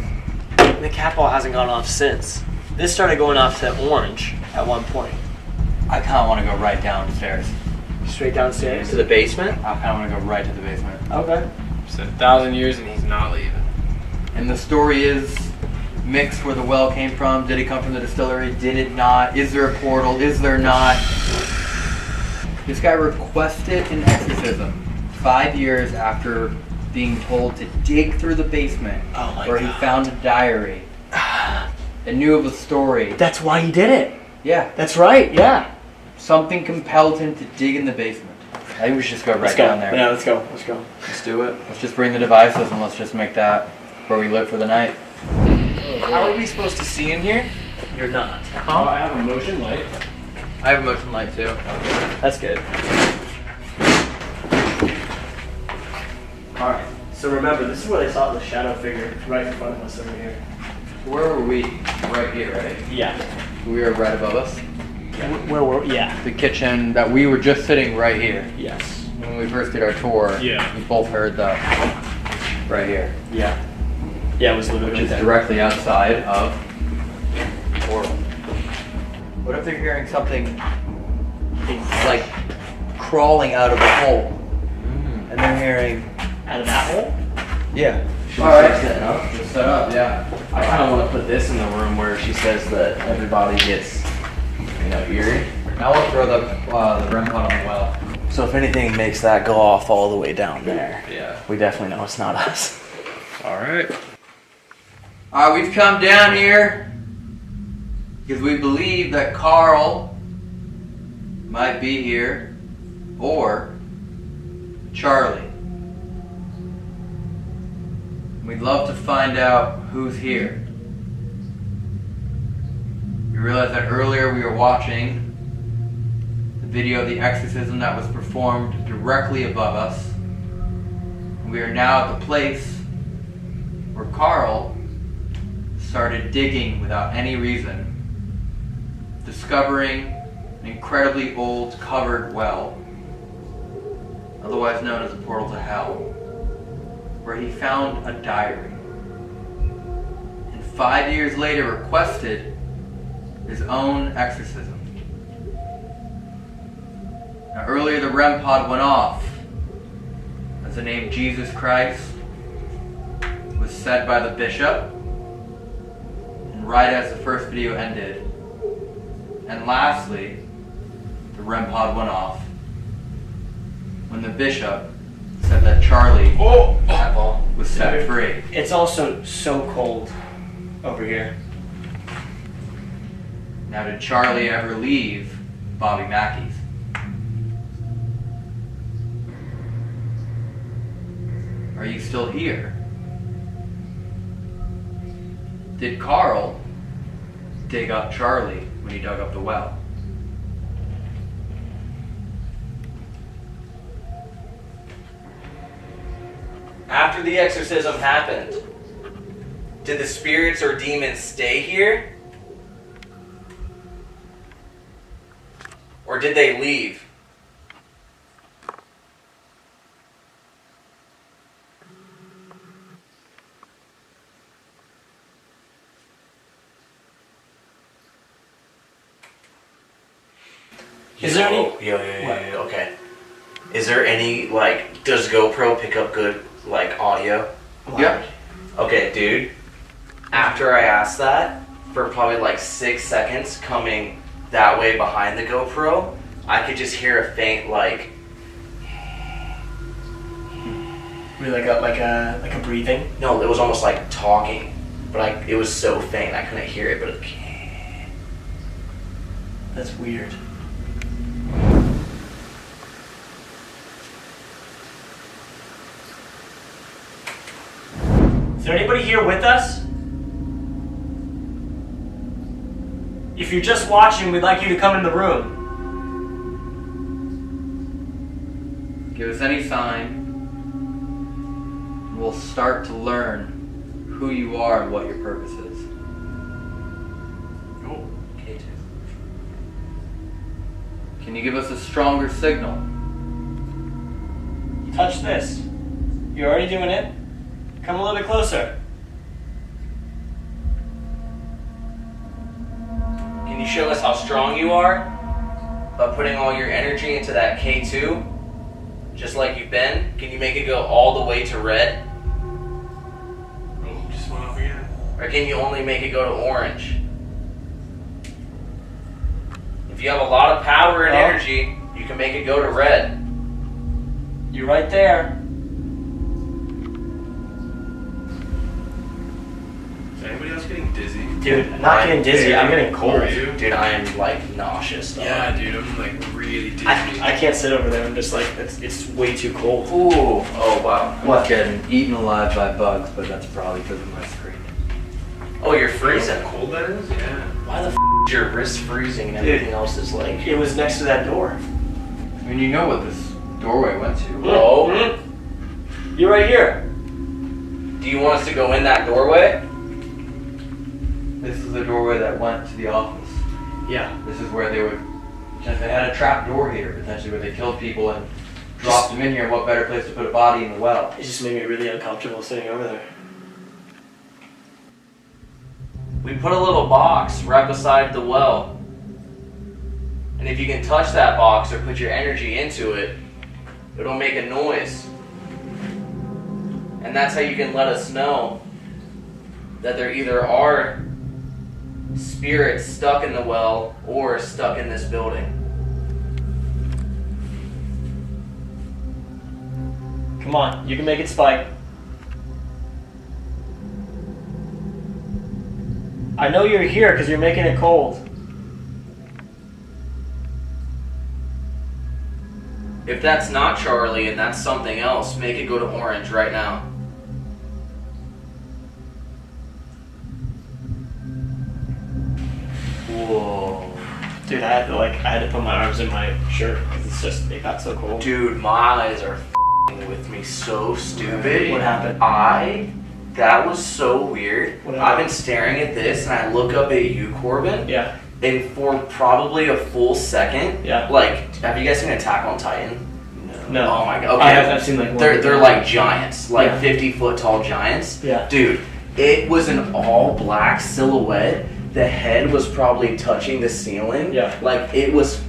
The cat ball hasn't gone off since. This started going off to orange at one point. I kind of want to go right downstairs. Straight downstairs? To the basement? I kind of want to go right to the basement. Okay. Said 1,000 years and he's not leaving. And the story is mixed where the well came from. Did it come from the distillery? Did it not? Is there a portal? Is there not? This guy requested an exorcism 5 years after being told to dig through the basement where he found a diary and knew of a story. That's why he did it. Yeah. That's right, yeah. Something compelled him to dig in the basement. I think we should just go right down there. Yeah, let's go. Let's go. Let's do it. Let's just bring the devices and let's just make that where we live for the night. How are we supposed to see in here? You're not. Huh? I have a motion light. I have a motion light too. That's good. Alright, so remember, this is where they saw the shadow figure right in front of us over here. Where were we? Right here, right? Yeah. We were right above us? Where were we? Yeah. The kitchen that we were just sitting right here. Yes. When we first did our tour, Yeah. we both heard the right here. Yeah. Yeah, it was literally Which is directly outside of the portal. What if they're hearing something like crawling out of a hole? And they're hearing out of that hole? Yeah. Should we start setting up? Just set up, yeah. I kind of want to put this in the room where she says that everybody gets, eerie. Now we'll throw the REM pod on the well. So if anything makes that go off all the way down there, Yeah. we definitely know it's not us. Alright. Alright, we've come down here because we believe that Carl might be here, or Charlie. We'd love to find out who's here. We realized that earlier we were watching the video of the exorcism that was performed directly above us. We are now at the place where Carl started digging without any reason, discovering an incredibly old covered well, otherwise known as a portal to hell, where he found a diary, and 5 years later requested his own exorcism. Now earlier the REM pod went off as the name Jesus Christ was said by the bishop, and And right as the first video ended, and lastly, the REM pod went off when the bishop said that Charlie was set free. It's also so cold over here. Now, did Charlie ever leave Bobby Mackeys? Are you still here? Did Carl dig up Charlie when he dug up the well? After the exorcism happened, did the spirits or demons stay here? Or did they leave? Is there any? Okay. Is there any, like, does GoPro pick up good, like, audio? Yep. Okay, dude. After I asked that, for probably like 6 seconds coming that way behind the GoPro, I could just hear a faint, like... Really like a breathing? No, it was almost like talking. But it was so faint, I couldn't hear it, but it... That's weird. Is there anybody here with us? If you're just watching, we'd like you to come in the room. Give us any sign, and we'll start to learn who you are and what your purpose is. Oh, K2. Can you give us a stronger signal? Touch this. You're already doing it. Come a little bit closer. Can you show us how strong you are by putting all your energy into that K2, just like you've been? Can you make it go all the way to red? Oh, just went over here. Or can you only make it go to orange? If you have a lot of power and energy, you can make it go to red. You're right there. Is anybody else getting dizzy? Dude, I'm not getting dizzy, I'm getting cold. Are you? Dude, I am like nauseous. Though. Yeah, dude, I'm like really dizzy. I can't sit over there, I'm just like, it's way too cold. Ooh, oh wow. I'm getting eaten alive by bugs, but that's probably because of my screen. Oh, you're freezing. How cold that is? Yeah. Why the f is your wrist freezing and everything else is like... It was next to that door. I mean, you know what this doorway went to. Oh. You're right here. Do you want us to go in that doorway? This is the doorway that went to the office. Yeah. This is where they would, they had a trap door here, potentially, where they killed people and dropped them in here. What better place to put a body in the well? It just made me really uncomfortable sitting over there. We put a little box right beside the well. And if you can touch that box or put your energy into it, it'll make a noise. And that's how you can let us know that there either are spirits stuck in the well or stuck in this building. Come on, you can make it spike. I know you're here because you're making it cold. If that's not Charlie and that's something else, make it go to orange right now. Whoa. Dude, I had to put my arms in my shirt because it got so cold. Dude, my eyes are f***ing with me so stupid. What happened? That was so weird. I've been staring at this and I look up at you, Corbin. Yeah. And for probably a full second, like, have you guys seen Attack on Titan? No. Oh my god. Okay. I've seen like they're like giants, like 50-foot tall giants. Yeah. Dude, it was an all black silhouette. The head was probably touching the ceiling. Yeah. Like it was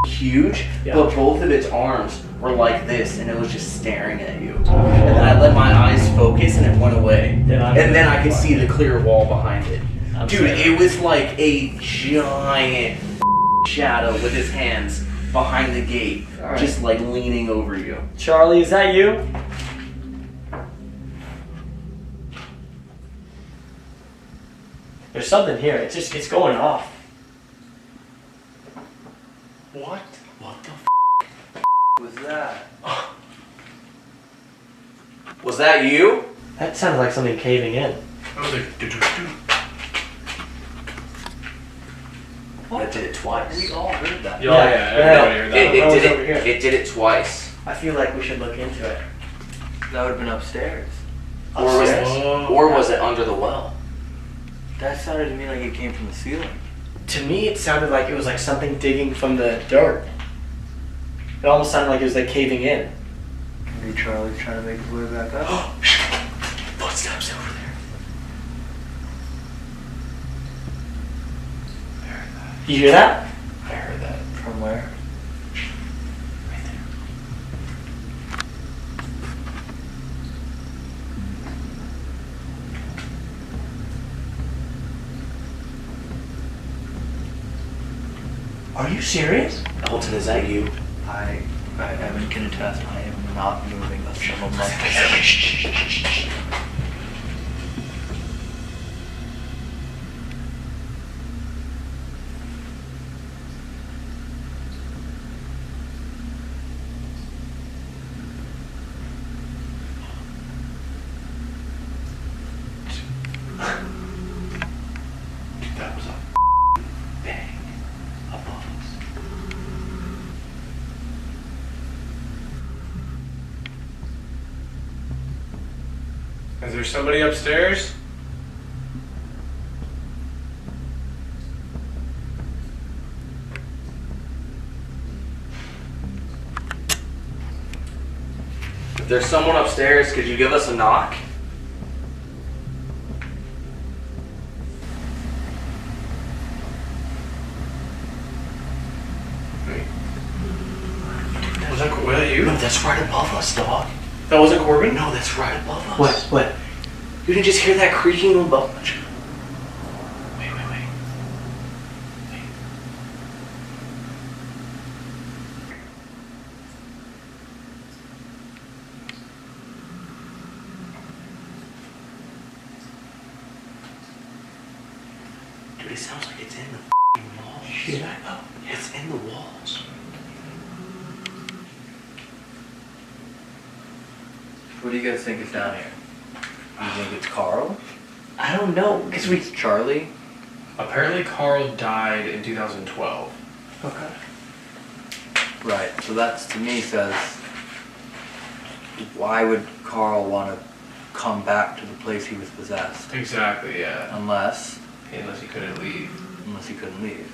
huge, but both of its arms were like this, and it was just staring at you. And then I let my eyes focus, and it went away. And then I could see the clear wall behind it. Dude, it was like a giant shadow with his hands behind the gate, just like leaning over you. Charlie, is that you? There's something here. It's going off. What? What the was that? Was that you? That sounded like something caving in. I was like, What? It did it twice. We all heard that. yeah, everybody heard that. It did it twice. I feel like we should look into it. That would have been upstairs. Or was it under the well? That sounded to me like it came from the ceiling. To me, it sounded like it was like something digging from the dirt. It almost sounded like it was like caving in. Maybe Charlie's trying to make his way back up. Footsteps over there. You hear that? I heard that. From where? Right there. Are you serious? Elton, is that you? Evan can attest, I am not moving a single muscle. Dude, that was a bang above us. Is there somebody upstairs? If there's someone upstairs, could you give us a knock? Was that you? No, that's right above us, dog. That wasn't Corbin? No, that's right above us. What? You didn't just hear that creaking above us? Wait. Dude, it sounds like it's in the walls. Shit, I know. Yeah, it's in the walls. What do you guys think is down here? You think it's Carl? I don't know, because we... Charlie? Apparently Carl died in 2012. Okay. Right, so that's to me says, why would Carl want to come back to the place he was possessed? Exactly, yeah. Unless Unless he couldn't leave. he couldn't leave.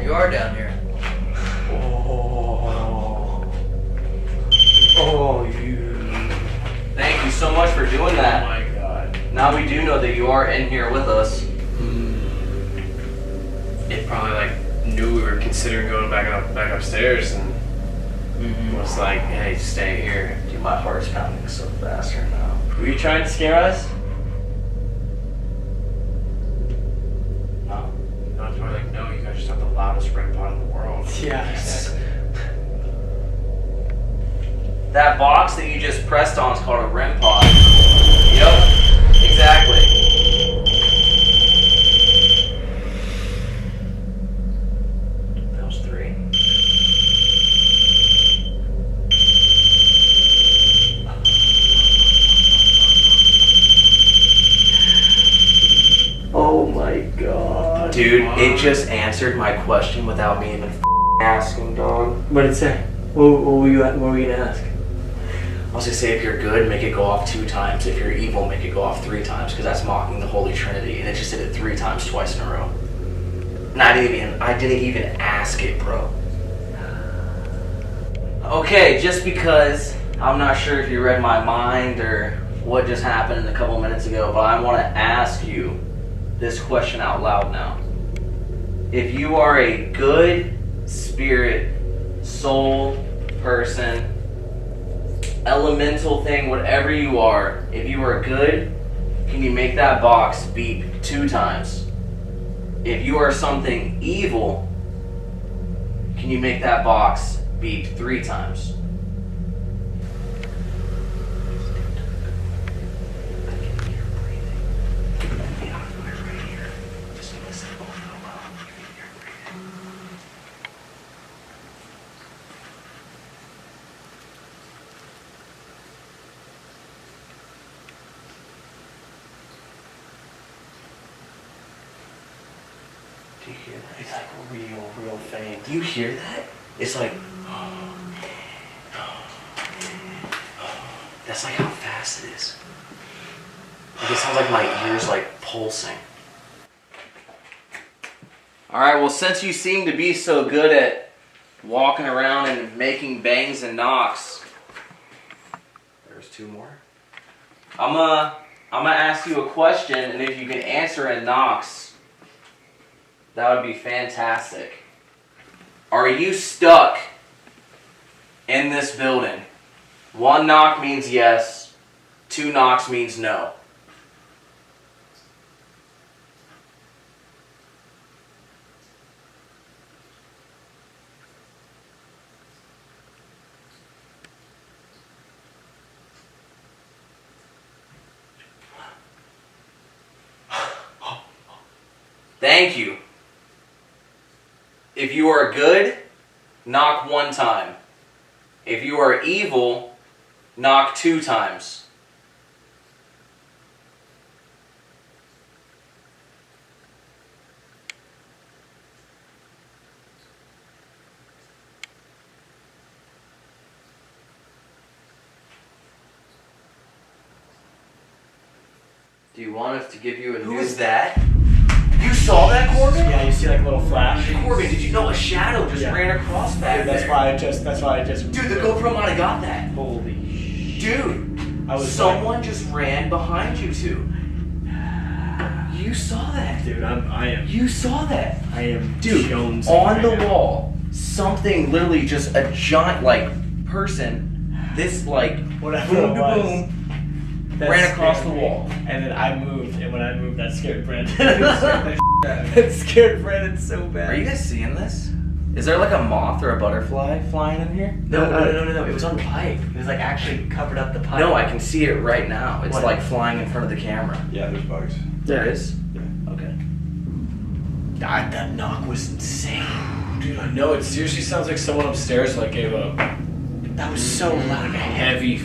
You are down here. Thank you so much for doing that. Oh my god. Now we do know that you are in here with us. It probably like knew we were considering going back upstairs and was like, hey, stay here. Dude, my heart's pounding so fast right now. Were you trying to scare us? No. No, it's probably like, no, you guys just have the loudest REM pod in the world. Yeah, exactly. That box that you just pressed on is called a REM pod. Yep, exactly. That was 3. Oh my god. Dude, it just answered my question without me even asking, dog. What did it say? What were you gonna ask? I was gonna say, if you're good, make it go off 2 times. If you're evil, make it go off 3 times, because that's mocking the Holy Trinity. And it just did it 3 times, twice in a row. And I didn't even ask it, bro. Okay, just because I'm not sure if you read my mind or what just happened a couple minutes ago, but I want to ask you this question out loud now. If you are a good spirit soul, person, elemental thing, whatever you are, if you are good, can you make that box beep 2 times? If you are something evil, can you make that box beep 3 times? Do you hear that? It's like real faint. Do you hear that? It's like, that's like how fast it is. Like it sounds like my ears like pulsing. Alright, well since you seem to be so good at walking around and making bangs and knocks, there's 2 more. I'm gonna ask you a question, and if you can answer in knocks, that would be fantastic. Are you stuck in this building? 1 knock means yes, 2 knocks means no. Thank you. If you are good, knock 1 time. If you are evil, knock 2 times. Do you want us to give you a Who is that? You saw that, Corbin? Yeah, you see like a little flash. Corbin, did you know a shadow just ran across back Dude, that's there? why I just. Dude, the GoPro might have got that. Holy shit. Dude, someone just ran behind you 2. You saw that. Dude, I am. You saw that. I am. Dude, Jones on right the now. wall, something literally just a giant, like, person, this, like, Whatever boom it to was. boom, That ran across the scared me. wall. And then I moved, and when I moved, that scared Brandon. It scared Brandon so bad. Are you guys seeing this? Is there like a moth or a butterfly flying in here? No. It was on the pipe. It was like actually covered up the pipe. No, I can see it right now. It's What? like flying in front of the camera. Yeah, there's bugs. There is? Yeah. Okay. That knock was insane. Dude, I know, it seriously sounds like someone upstairs like gave up. That was so loud. Heavy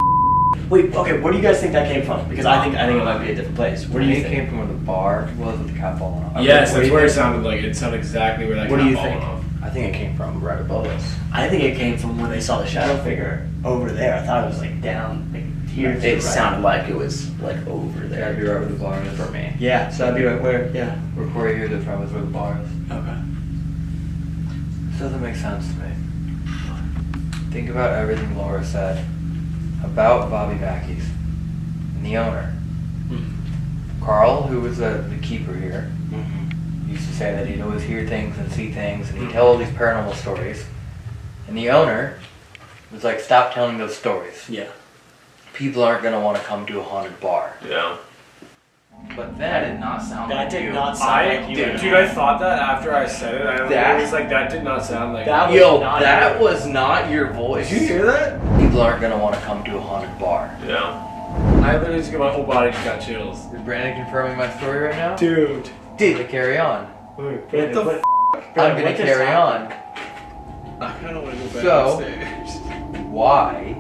Wait, okay, where do you guys think that came from? Because I think it might be a different place. Where do you think? It came from where the bar was with the cap falling off. Yes, that's where it sounded like. It sounded exactly where that What cat do you falling think? off. I think it came from right above us. I think it came from when they saw the shadow figure over there. I thought it was like down, like here. to the It right. sounded like it was like over there. That'd be right where the bar is. For me. Yeah, so that'd be right where, yeah. Where Corey hears it from is where the bar is. Okay. This doesn't make sense to me. Think about everything Laura said about Bobby Mackeys and the owner. Carl, who was the keeper here, used to say that he'd always hear things and see things, and he'd tell all these paranormal stories. And the owner was like, stop telling those stories. Yeah. People aren't going to want to come to a haunted bar. Yeah. But That then, did not sound That like did you. not sound like you. Dude, I thought that after I said it. That- was like, that did not sound like That Yo, was not that you. was not your voice. Did you hear that? people aren't going to want to come to a haunted bar. Yeah. I literally just got my whole body just got chills. Is Brandon confirming my story right now? Dude. To carry on. Wait, What the what- I'm going what to just carry happened? on. I kind of want to go back So- upstairs. Why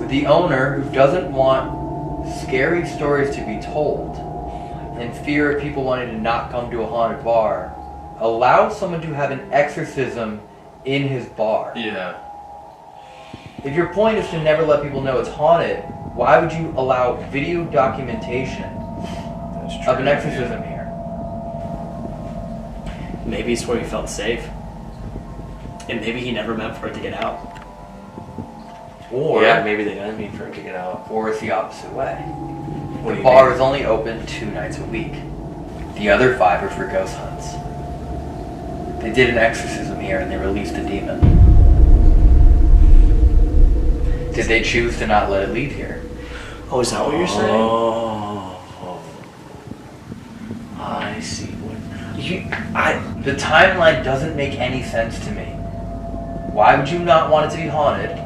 the owner who doesn't want scary stories to be told in fear of people wanting to not come to a haunted bar allows someone to have an exorcism in his bar. Yeah. If your point is to never let people know it's haunted, why would you allow video documentation That's true. of an exorcism here? Maybe it's where he felt safe. And maybe he never meant for it to get out. Or maybe they didn't mean for it to get out. or it's the opposite way. What do The you bar mean? is only open 2 nights a week. The other 5 are for ghost hunts. They did an exorcism here and they released a demon. Did they choose to not let it leave here? Oh, is that what you're saying? Oh, I see. The timeline doesn't make any sense to me. Why would you not want it to be haunted?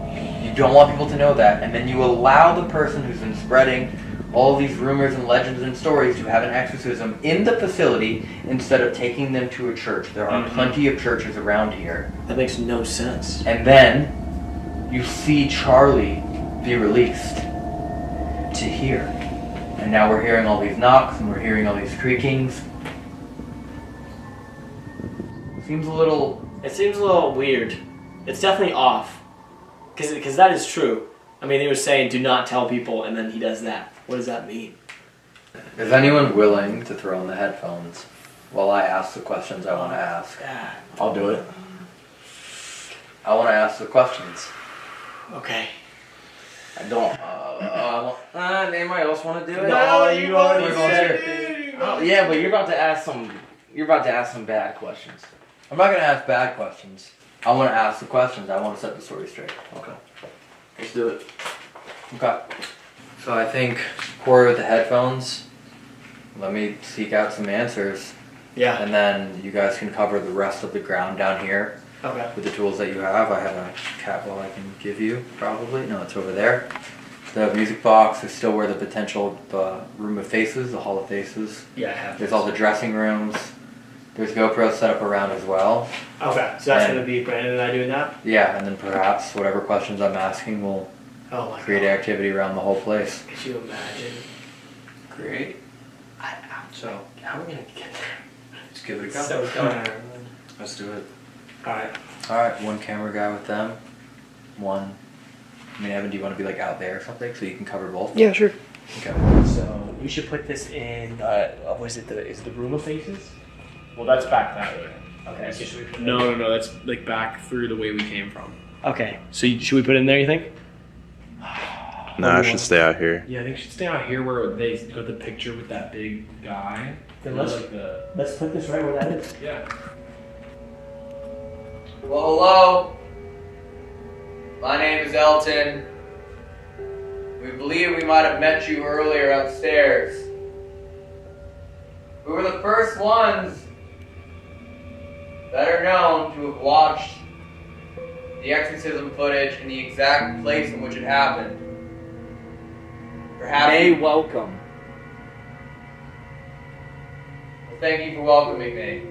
You don't want people to know that, and then you allow the person who's been spreading all these rumors and legends and stories to have an exorcism in the facility instead of taking them to a church. There are plenty of churches around here. That makes no sense. And then you see Charlie be released to here. And now we're hearing all these knocks and we're hearing all these creakings. It seems a little weird. It's definitely off. Because that is true. I mean, he was saying, do not tell people, and then he does that. What does that mean? Is anyone willing to throw in the headphones while I ask the questions I want to ask? Yeah, I'll do it. I want to ask the questions. Okay. I don't. Anybody else want to do it? No, you already said it. Oh, yeah, but you're about to ask some. You're about to ask some bad questions. I'm not going to ask bad questions. I want to ask the questions. I want to set the story straight. Okay. Let's do it. Okay. So I think, Corey with the headphones, let me seek out some answers. Yeah. And then you guys can cover the rest of the ground down here. Okay. With the tools that you have. I have a cat ball I can give you, probably. No, it's over there. The music box is still where the potential room of faces, the hall of faces. Yeah, I have. There's all the dressing rooms. There's GoPros set up around as well. Okay, so that's going to be Brandon and I doing that? Yeah, and then perhaps whatever questions I'm asking will create activity around the whole place. Could you imagine? Great. So, how are we going to get there? Just give it a go. So Let's do it. Alright. Alright, one camera guy with them. One. I mean, Evan, do you want to be like out there or something so you can cover both? Yeah, sure. Okay. So, we should put this in, is it the room of faces? Well, that's back that way. Okay, so should we put it No, that's like back through the way we came from. Okay, so should we put it in there, you think? No, I should stay out here. Yeah, I think we should stay out here where they got the picture with that big guy. Then let's put this right where that is. Yeah. Well, hello. My name is Elton. We believe we might have met you earlier upstairs. We were the first ones that are known to have watched the exorcism footage in the exact place in which it happened. Perhaps welcome. Well, thank you for welcoming me.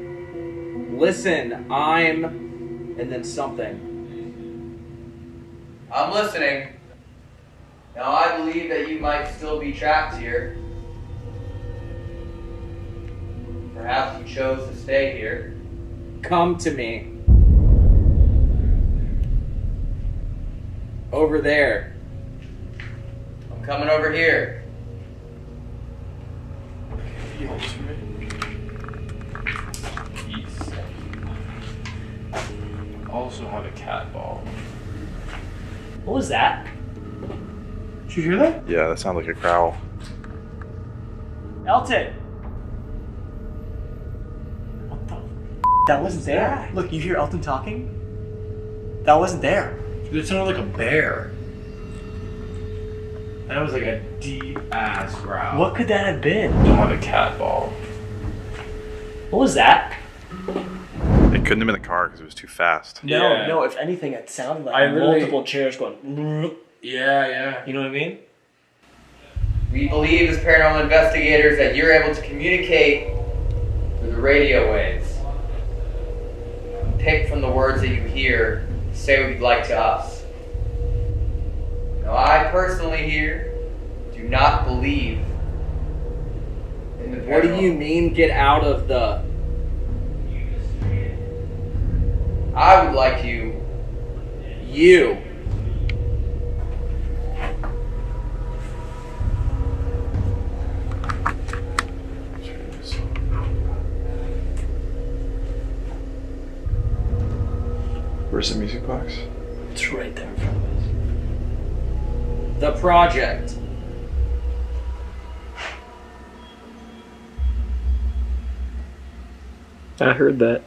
Listen, I'm, and then something. I'm listening. Now I believe that you might still be trapped here. Perhaps you chose to stay here. Come to me. Over there. I'm coming over here. Also have a cat ball. What was that? Did you hear that? Yeah, that sounds like a growl. Elton! What the f***? That wasn't there. Look, you hear Elton talking? That wasn't there. It sounded like a bear. That was like a deep ass growl. What could that have been? I have a cat ball. What was that? It couldn't have been the car because it was too fast. No, if anything, it sounded like multiple chairs going. Yeah. You know what I mean? We believe as paranormal investigators that you're able to communicate through the radio waves. Pick from the words that you hear, say what you'd like to us. Now I personally here do not believe in the paranormal. What do you mean get out of the... I would like you. Where's the music box? It's right there in front of us. The project. I heard that.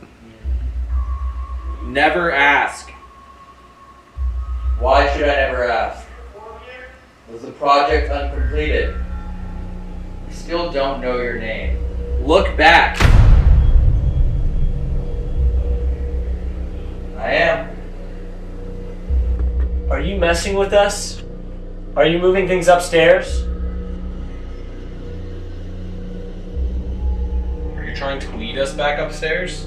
Never ask. Why should I never ask? project uncompleted. I still don't know your name. Look back. I am. Are you messing with us? Are you moving things upstairs? Are you trying to lead us back upstairs?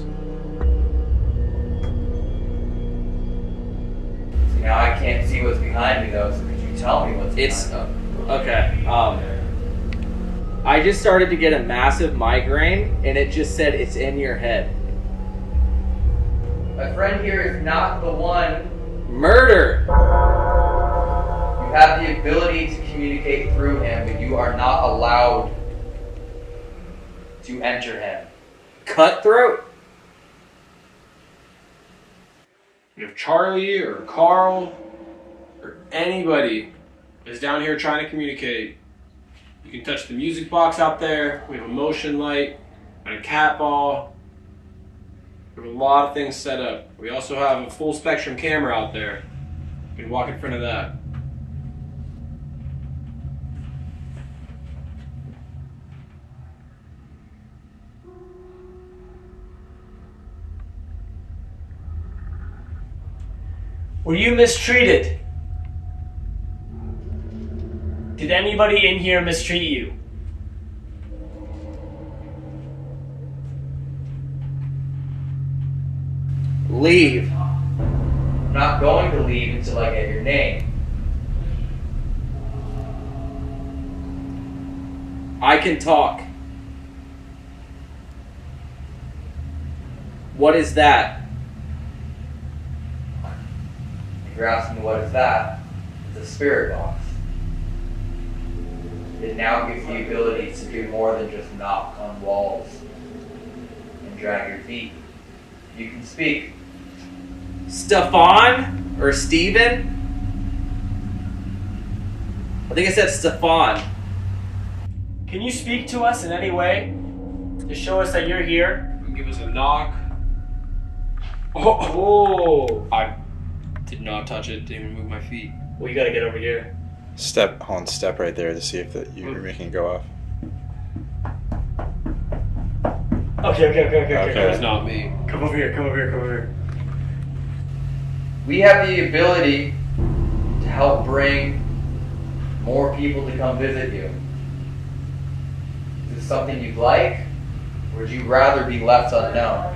Now I can't see what's behind me though, so could you tell me what's behind me? Okay. I just started to get a massive migraine, and it just said it's in your head. My friend here is not the one. Murder! You have the ability to communicate through him, but you are not allowed to enter him. Cutthroat? If Charlie or Carl or anybody is down here trying to communicate, you can touch the music box out there. We have a motion light and a cat ball. We have a lot of things set up. We also have a full spectrum camera out there. You can walk in front of that. Were you mistreated? Did anybody in here mistreat you? Leave. I'm not going to leave until I get your name. I can talk. What is that? If you're asking what is that, it's a spirit box. It now gives the ability to do more than just knock on walls and drag your feet. You can speak. Stefan? Or Steven? I think I said Stefan. Can you speak to us in any way to show us that you're here? Give us a knock. Oh! I did not touch it, didn't even move my feet. Well, you gotta get over here. Step right there to see if you're making it go off. Okay. That was not me. Come over here. We have the ability to help bring more people to come visit you. Is this something you'd like, or would you rather be left unknown?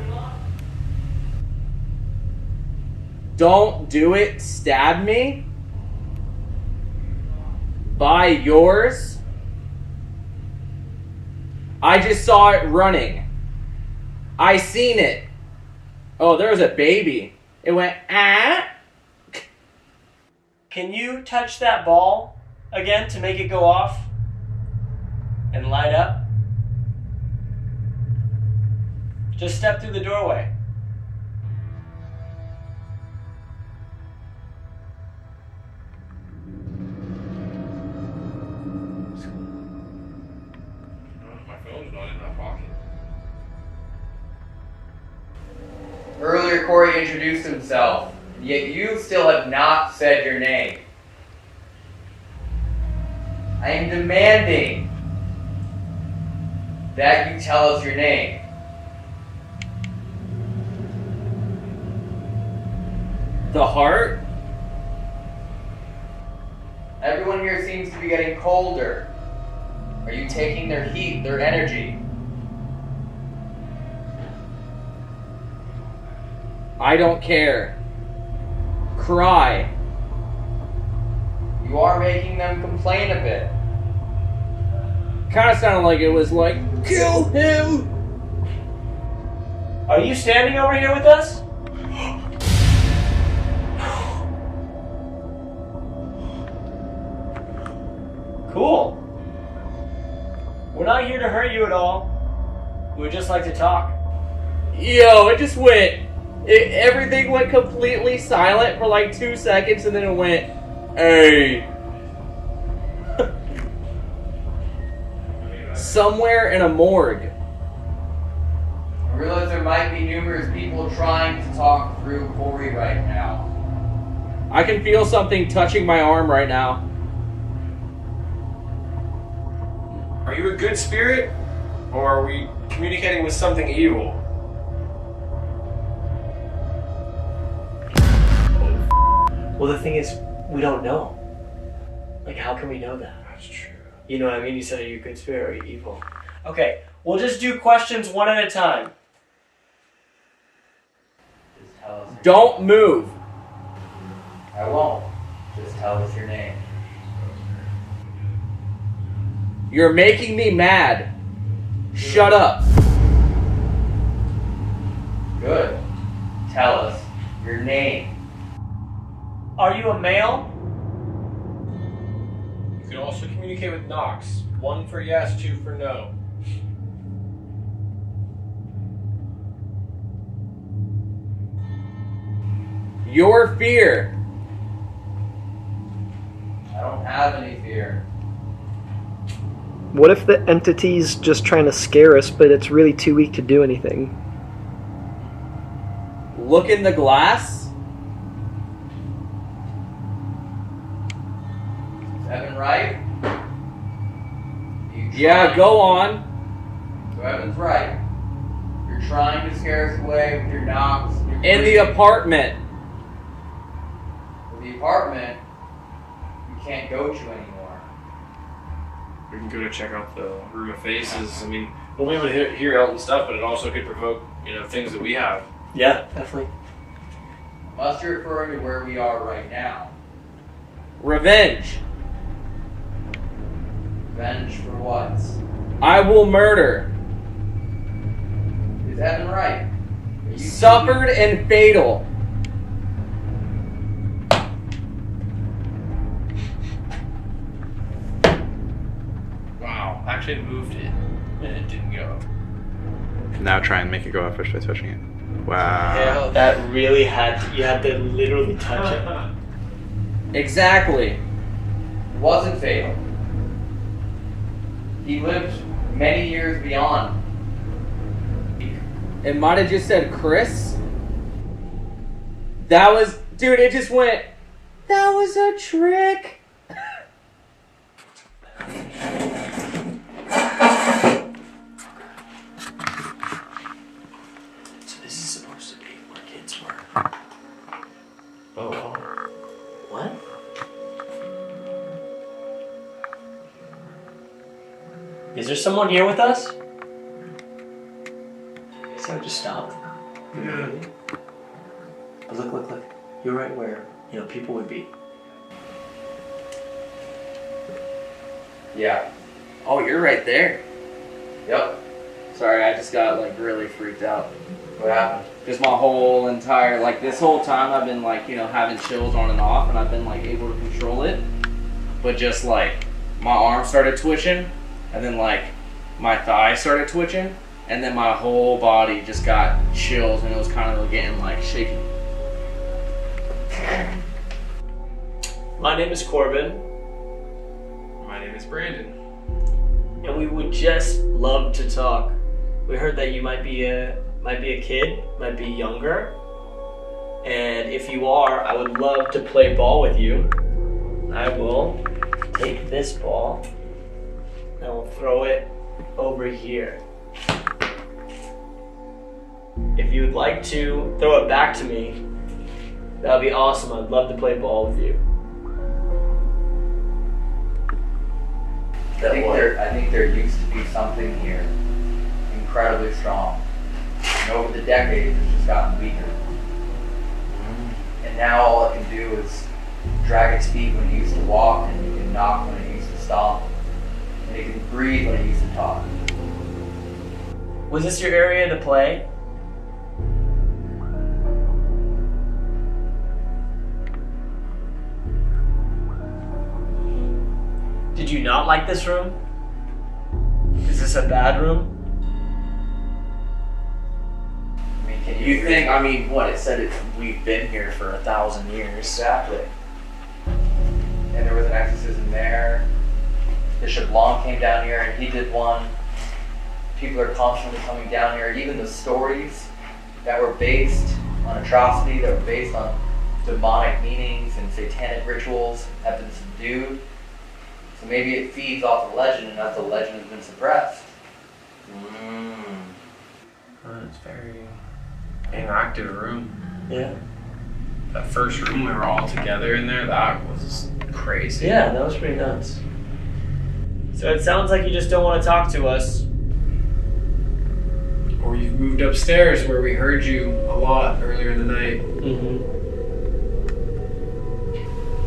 Don't do it. Stab me. Buy yours. I just saw it running. I seen it. Oh, there was a baby. It went, ah. Can you touch that ball again to make it go off and light up? Just step through the doorway. My phone's not in my pocket. Earlier, Corey introduced himself, yet you still have not said your name. I am demanding that you tell us your name. The heart? Everyone here seems to be getting colder. Are you taking their heat, their energy? I don't care. Cry. You are making them complain a bit. Kind of sounded like it was like, kill him! Are you standing over here with us? Cool. We're not here to hurt you at all. We would just like to talk. Yo, it just went. Everything went completely silent for like 2 seconds, and then it went, hey. Somewhere in a morgue. I realize there might be numerous people trying to talk through Corey right now. I can feel something touching my arm right now. Are you a good spirit, or are we communicating with something evil? Well, the thing is, we don't know. Like, how can we know that? That's true. You know what I mean? You said, are you a good spirit or are you evil? Okay, we'll just do questions one at a time. Just tell us. Don't move. I won't. Just tell us your name. You're making me mad. Shut up. Good. Tell us your name. Are you a male? You can also communicate with knocks. 1 for yes, 2 for no. Your fear. I don't have any fear. What if the entity's just trying to scare us, but it's really too weak to do anything? Look in the glass. Is Evan right? Yeah, go on. So Evan's right. You're trying to scare us away with your knocks. In the apartment. With the apartment, you can't go to anymore. We can go to check out the Room of Faces. I mean, we'll be able to hear Elton stuff, but it also could provoke, things that we have. Yeah, definitely. Unless you're referring to where we are right now. Revenge. Revenge for what? I will murder. Is Evan right? Suffered and fatal. Wow, I actually moved it, and it didn't go. Now try and make it go off by touching it. Wow. Yeah, that really you had to literally touch it. Exactly. It wasn't fatal. He lived many years beyond. It might have just said Chris. That was, dude, it just went, that was a trick. So this is supposed to be where kids were. Oh. What? Is there someone here with us? So I just stopped. Yeah. But look. You're right where, people would be. Yeah. Oh, you're right there. Yep. Sorry, I just got really freaked out. What happened? Just my whole entire, this whole time I've been having chills on and off, and I've been able to control it. But just my arm started twitching, and then my thigh started twitching, and then my whole body just got chills, and it was kind of getting shaky. My name is Corbin. My name is Brandon. And we would just love to talk. We heard that you might be a kid, might be younger. And if you are, I would love to play ball with you. I will take this ball and we'll throw it over here. If you would like to throw it back to me, that would be awesome. I'd love to play ball with you. I think there used to be something here incredibly strong. And over the decades, it's just gotten weaker. And now all it can do is drag its feet when it used to walk, and it can knock when it used to stomp, and it can breathe when it used to talk. Was this your area to play? Did you not like this room? Is this a bad room? I mean, can You think, it said we've been here for 1,000 years. Exactly. And there was an exorcism there. Bishop Long came down here and he did one. People are constantly coming down here. Even the stories that were based on atrocity, that were based on demonic meanings and satanic rituals have been subdued. So maybe it feeds off the legend, and as the legend has been suppressed. It's very inactive room. Yeah. That first room we were all together in there, that was crazy. Yeah, that was pretty nuts. So it sounds like you just don't want to talk to us. Or you moved upstairs where we heard you a lot earlier in the night.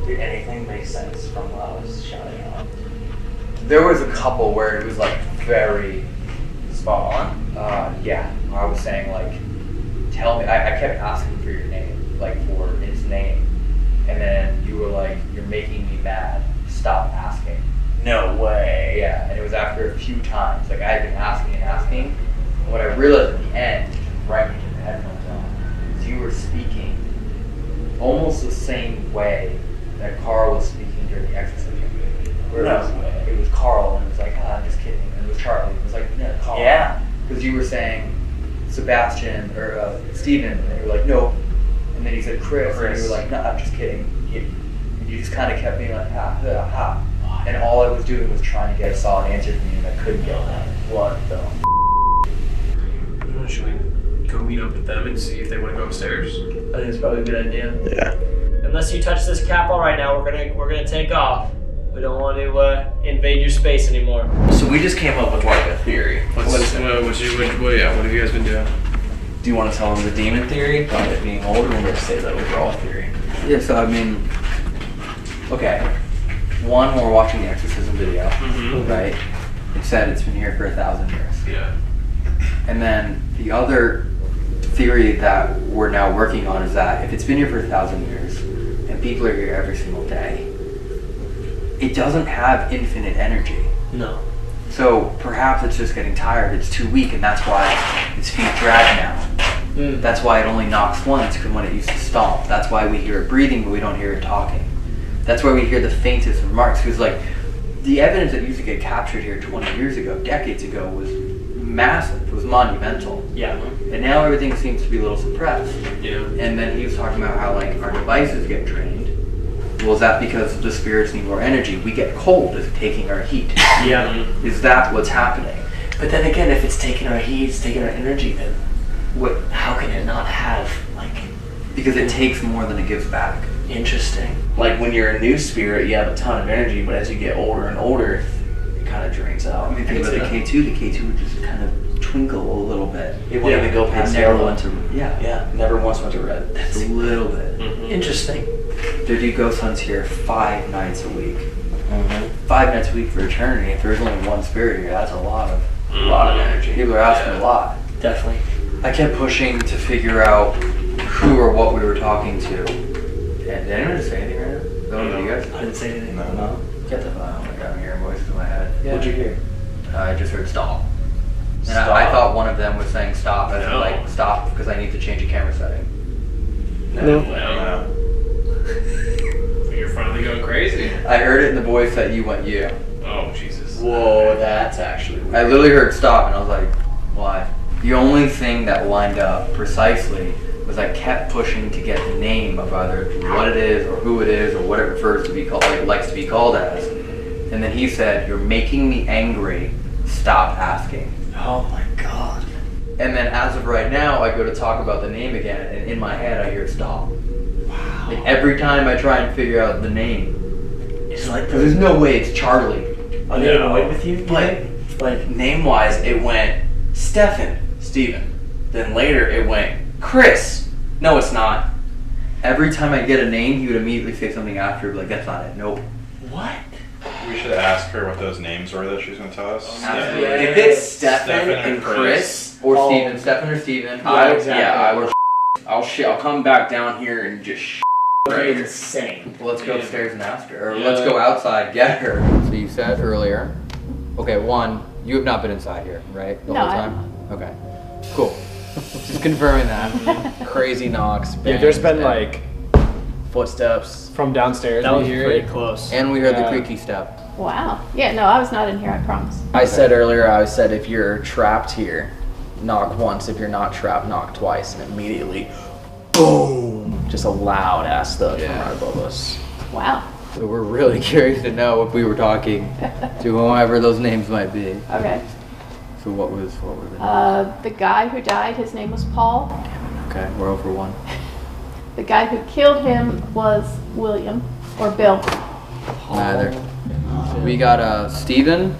Did anything make sense from what I was shouting out? There was a couple where it was like very spot on. Yeah, I was saying like, tell me. I kept asking for your name, like for his name, and then you were like, "You're making me mad. Stop asking." No way. Yeah, and it was after a few times. Like I had been asking and asking, and what I realized at the end, which is right when the headphones on, is you were speaking almost the same way that Carl was speaking during the exorcism. It was Carl, and it was like, I'm just kidding. And it was Charlie. It was like, no, Carl. Yeah. Because you were saying Sebastian or Steven, and you were like, no. And then he said Chris, and you were like, no, I'm just kidding. And you just kind of kept being like, ha, ha, ha. And all I was doing was trying to get a solid answer from you, and I couldn't get one. What the Should we go meet up with them and see if they want to go upstairs? I think it's probably a good idea. Yeah. Unless you touch this capsule right now, we're gonna take off. We don't want to invade your space anymore. So we just came up with like a theory. What have you guys been doing? Do you want to tell them the demon theory about it being old, or want to say the overall theory? Yeah, so I mean, okay. One, we're watching the exorcism video, right? It said it's been here for 1,000 years. Yeah. And then the other theory that we're now working on is that if it's been here for 1,000 years and people are here every single day, it doesn't have infinite energy. No. So perhaps it's just getting tired, it's too weak, and that's why its feet drag now. That's why it only knocks once, because when it used to stomp. That's why we hear it breathing, but we don't hear it talking. That's why we hear the faintest remarks, because like, the evidence that used to get captured here 20 years ago, decades ago, was massive, it was monumental. Yeah. And now everything seems to be a little suppressed. Yeah. And then he was talking about how like our devices get drained. Well, is that because the spirits need more energy? We get cold, is it taking our heat? Yeah. Is that what's happening? But then again, if it's taking our heat, it's taking our energy, then What? how can it not have, like... Because it takes more than it gives back. Interesting. Like when you're a new spirit, you have a ton of energy, but as you get older and older, it kind of drains out. I mean, think about the K2 would just kind of twinkle a little bit. It wouldn't even go past never yellow. went to, yeah. Never once went to red. That's a little bit. Interesting. They do ghost hunts here 5 nights a week. 5 nights a week for eternity. If there's only one spirit here, that's a lot of energy. People are asking a lot. Definitely. I kept pushing to figure out who or what we were talking to. And did anyone just say anything right now? Don't know you guys? I didn't say anything. No. Get the fuck. Oh my god, I'm hearing voices in my head. What'd you hear? I just heard stop. And I thought one of them was saying stop. As in like stop because I need to change a camera setting. No. You're finally going crazy. I heard it in the voice that you went yeah. Oh, Jesus. Whoa, that's actually weird. I literally heard stop and I was like, why? The only thing that lined up precisely was I kept pushing to get the name of either what it is or who it is or what it refers to be called, like it likes to be called as. And then he said, you're making me angry, stop asking. Oh my god. And then as of right now, I go to talk about the name again and in my head I hear stop. Wow. Like every time I try and figure out the name, It's like because there's no way it's Charlie. Are they annoyed with you? Like name-wise, it went Steven. Then later it went Chris. No, it's not. Every time I get a name, he would immediately say something after, like, that's not it. Nope. What? We should ask her what those names were that she was going to tell us. If it's Stefan and Chris or Steven, Stefan or Steven, I'll come back down here and just Right. Insane. Well, let's go upstairs and ask her, or let's go outside, get her. So you said earlier, okay, one, you have not been inside here, right? The whole time? Okay. Cool. Just confirming that. Crazy knocks. Yeah, there's been like footsteps from downstairs. That was we hear pretty it. close. And we heard the creaky step. Wow. Yeah, no, I was not in here, I promise. I said earlier, I said if you're trapped here, knock once. If you're not trapped, knock twice. And immediately, boom! Just a loud ass thud from right above us. Wow. So we're really curious to know if we were talking to whoever those names might be. Okay. So what were the names? The guy who died, his name was Paul. Okay, we're over one. The guy who killed him was William, or Bill. Neither. We got Steven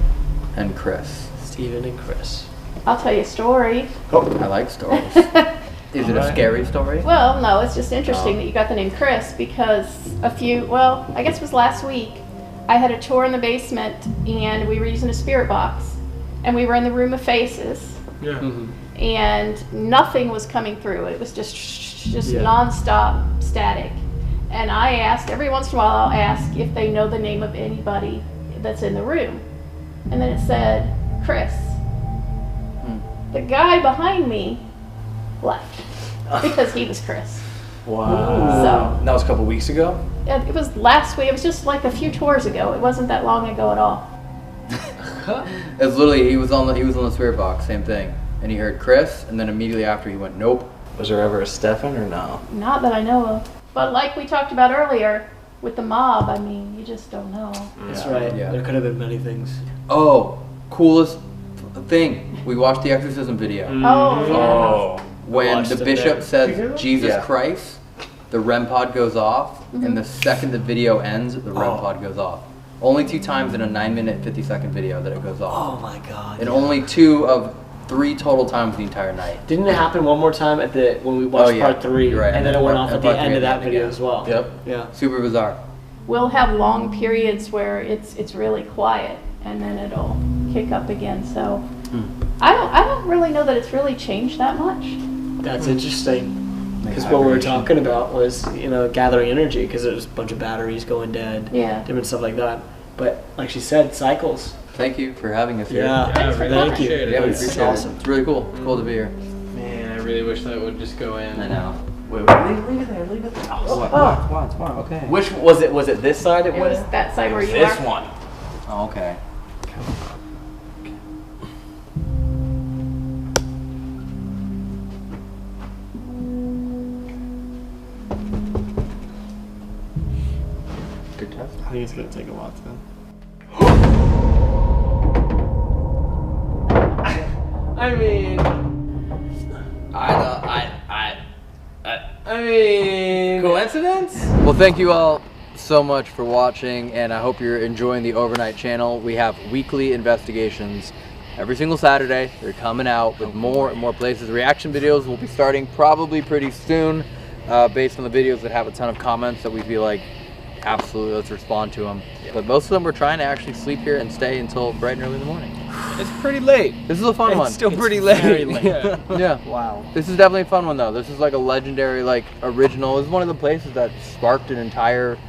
and Chris. Steven and Chris. I'll tell you a story. Oh, I like stories. Is it a scary story? Well, no, it's just interesting that you got the name Chris because I guess it was last week, I had a tour in the basement and we were using a spirit box and we were in the room of faces. Yeah. Mm-hmm. And nothing was coming through. It was just nonstop static. And I asked, every once in a while I'll ask if they know the name of anybody that's in the room. And then it said, Chris. The guy behind me left because he was Chris. Wow. So that was a couple weeks ago? it was last week. It was just like a few tours ago. It wasn't that long ago at all. It was literally, he was on the spirit box, same thing. And he heard Chris, and then immediately after he went, nope. Was there ever a Stefan or no? Not that I know of. But like we talked about earlier, with the mob, I mean, you just don't know. That's right. Yeah. There could have been many things. Oh, coolest thing. We watched the exorcism video. Oh, yeah. When Watched the it bishop there. says Jesus Yeah. Christ, the REM pod goes off, and the second the video ends, the REM pod goes off. Only 2 times in a 9-minute, 50-second video that it goes off. Oh my god. And only 2 of 3 total times the entire night. Didn't it happen one more time when we watched part 3? You're right. And then it went off at the part 3 end of that again. video as well. Yep. Yeah. Super bizarre. We'll have long periods where it's really quiet, and then it'll kick up again. So I don't really know that it's really changed that much. That's interesting. Because what we were talking about was, gathering energy because there's a bunch of batteries going dead. Yeah. Different stuff like that. But like she said, cycles. Thank you for having us here. Yeah. Yeah, really Thank you. appreciate it. Yeah, we It's appreciate awesome. it. It's really cool. It's cool to be here. Man, I really wish that would just go in. I know. Wait, leave it there, leave it there. Oh, it's fine, okay. Which was it? Was it this side? It was that side where you This are. one. Oh, okay. Good test. I think it's going to take a while then. I mean, I mean, coincidence? Well, thank you all so much for watching, and I hope you're enjoying the Overnight channel. We have weekly investigations every single Saturday. They're coming out with more and more places. Reaction videos will be starting probably pretty soon, based on the videos that have a ton of comments that we feel like absolutely let's respond to them. But most of them we're trying to actually sleep here and stay until bright and early in the morning. It's pretty late. This is a fun one. It's still pretty late. very late. Yeah. Yeah. wow. This is definitely a fun one though. This is like a legendary, original. This is one of the places that sparked an entire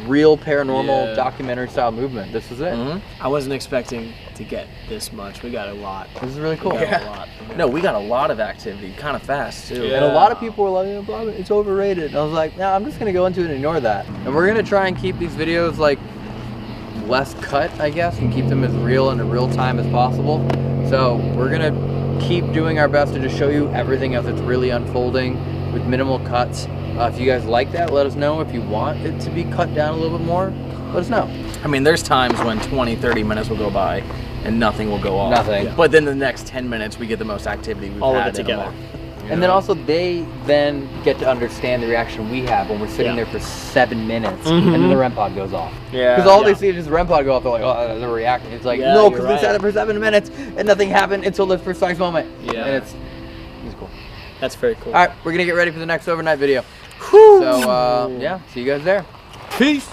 real paranormal documentary style movement. This is it. I wasn't expecting to get this much. We got a lot. This is really cool. We got a lot. No, we got a lot of activity, kind of fast too. And a lot of people were like, "Bob, it's overrated." And I was like, "No, I'm just gonna go into it and ignore that." And we're gonna try and keep these videos less cut, I guess, and keep them as real and in real time as possible. So we're gonna keep doing our best to just show you everything as it's really unfolding with minimal cuts. If you guys like that, let us know. If you want it to be cut down a little bit more, let us know. I mean, there's times when 20, 30 minutes will go by and nothing will go off. Nothing. Yeah. But then the next 10 minutes, we get the most activity we've All of had it in a together. month. And then also they then get to understand the reaction we have when we're sitting there for 7 minutes and then the REM pod goes off. Yeah. Because all they see is just the REM pod go off. They're like, oh, they're reacting. It's like, Yeah, no, you're because right. we sat there for 7 minutes and nothing happened until the precise moment. Yeah. And it's cool. That's very cool. All right, we're going to get ready for the next overnight video. So, yeah, see you guys there. Peace.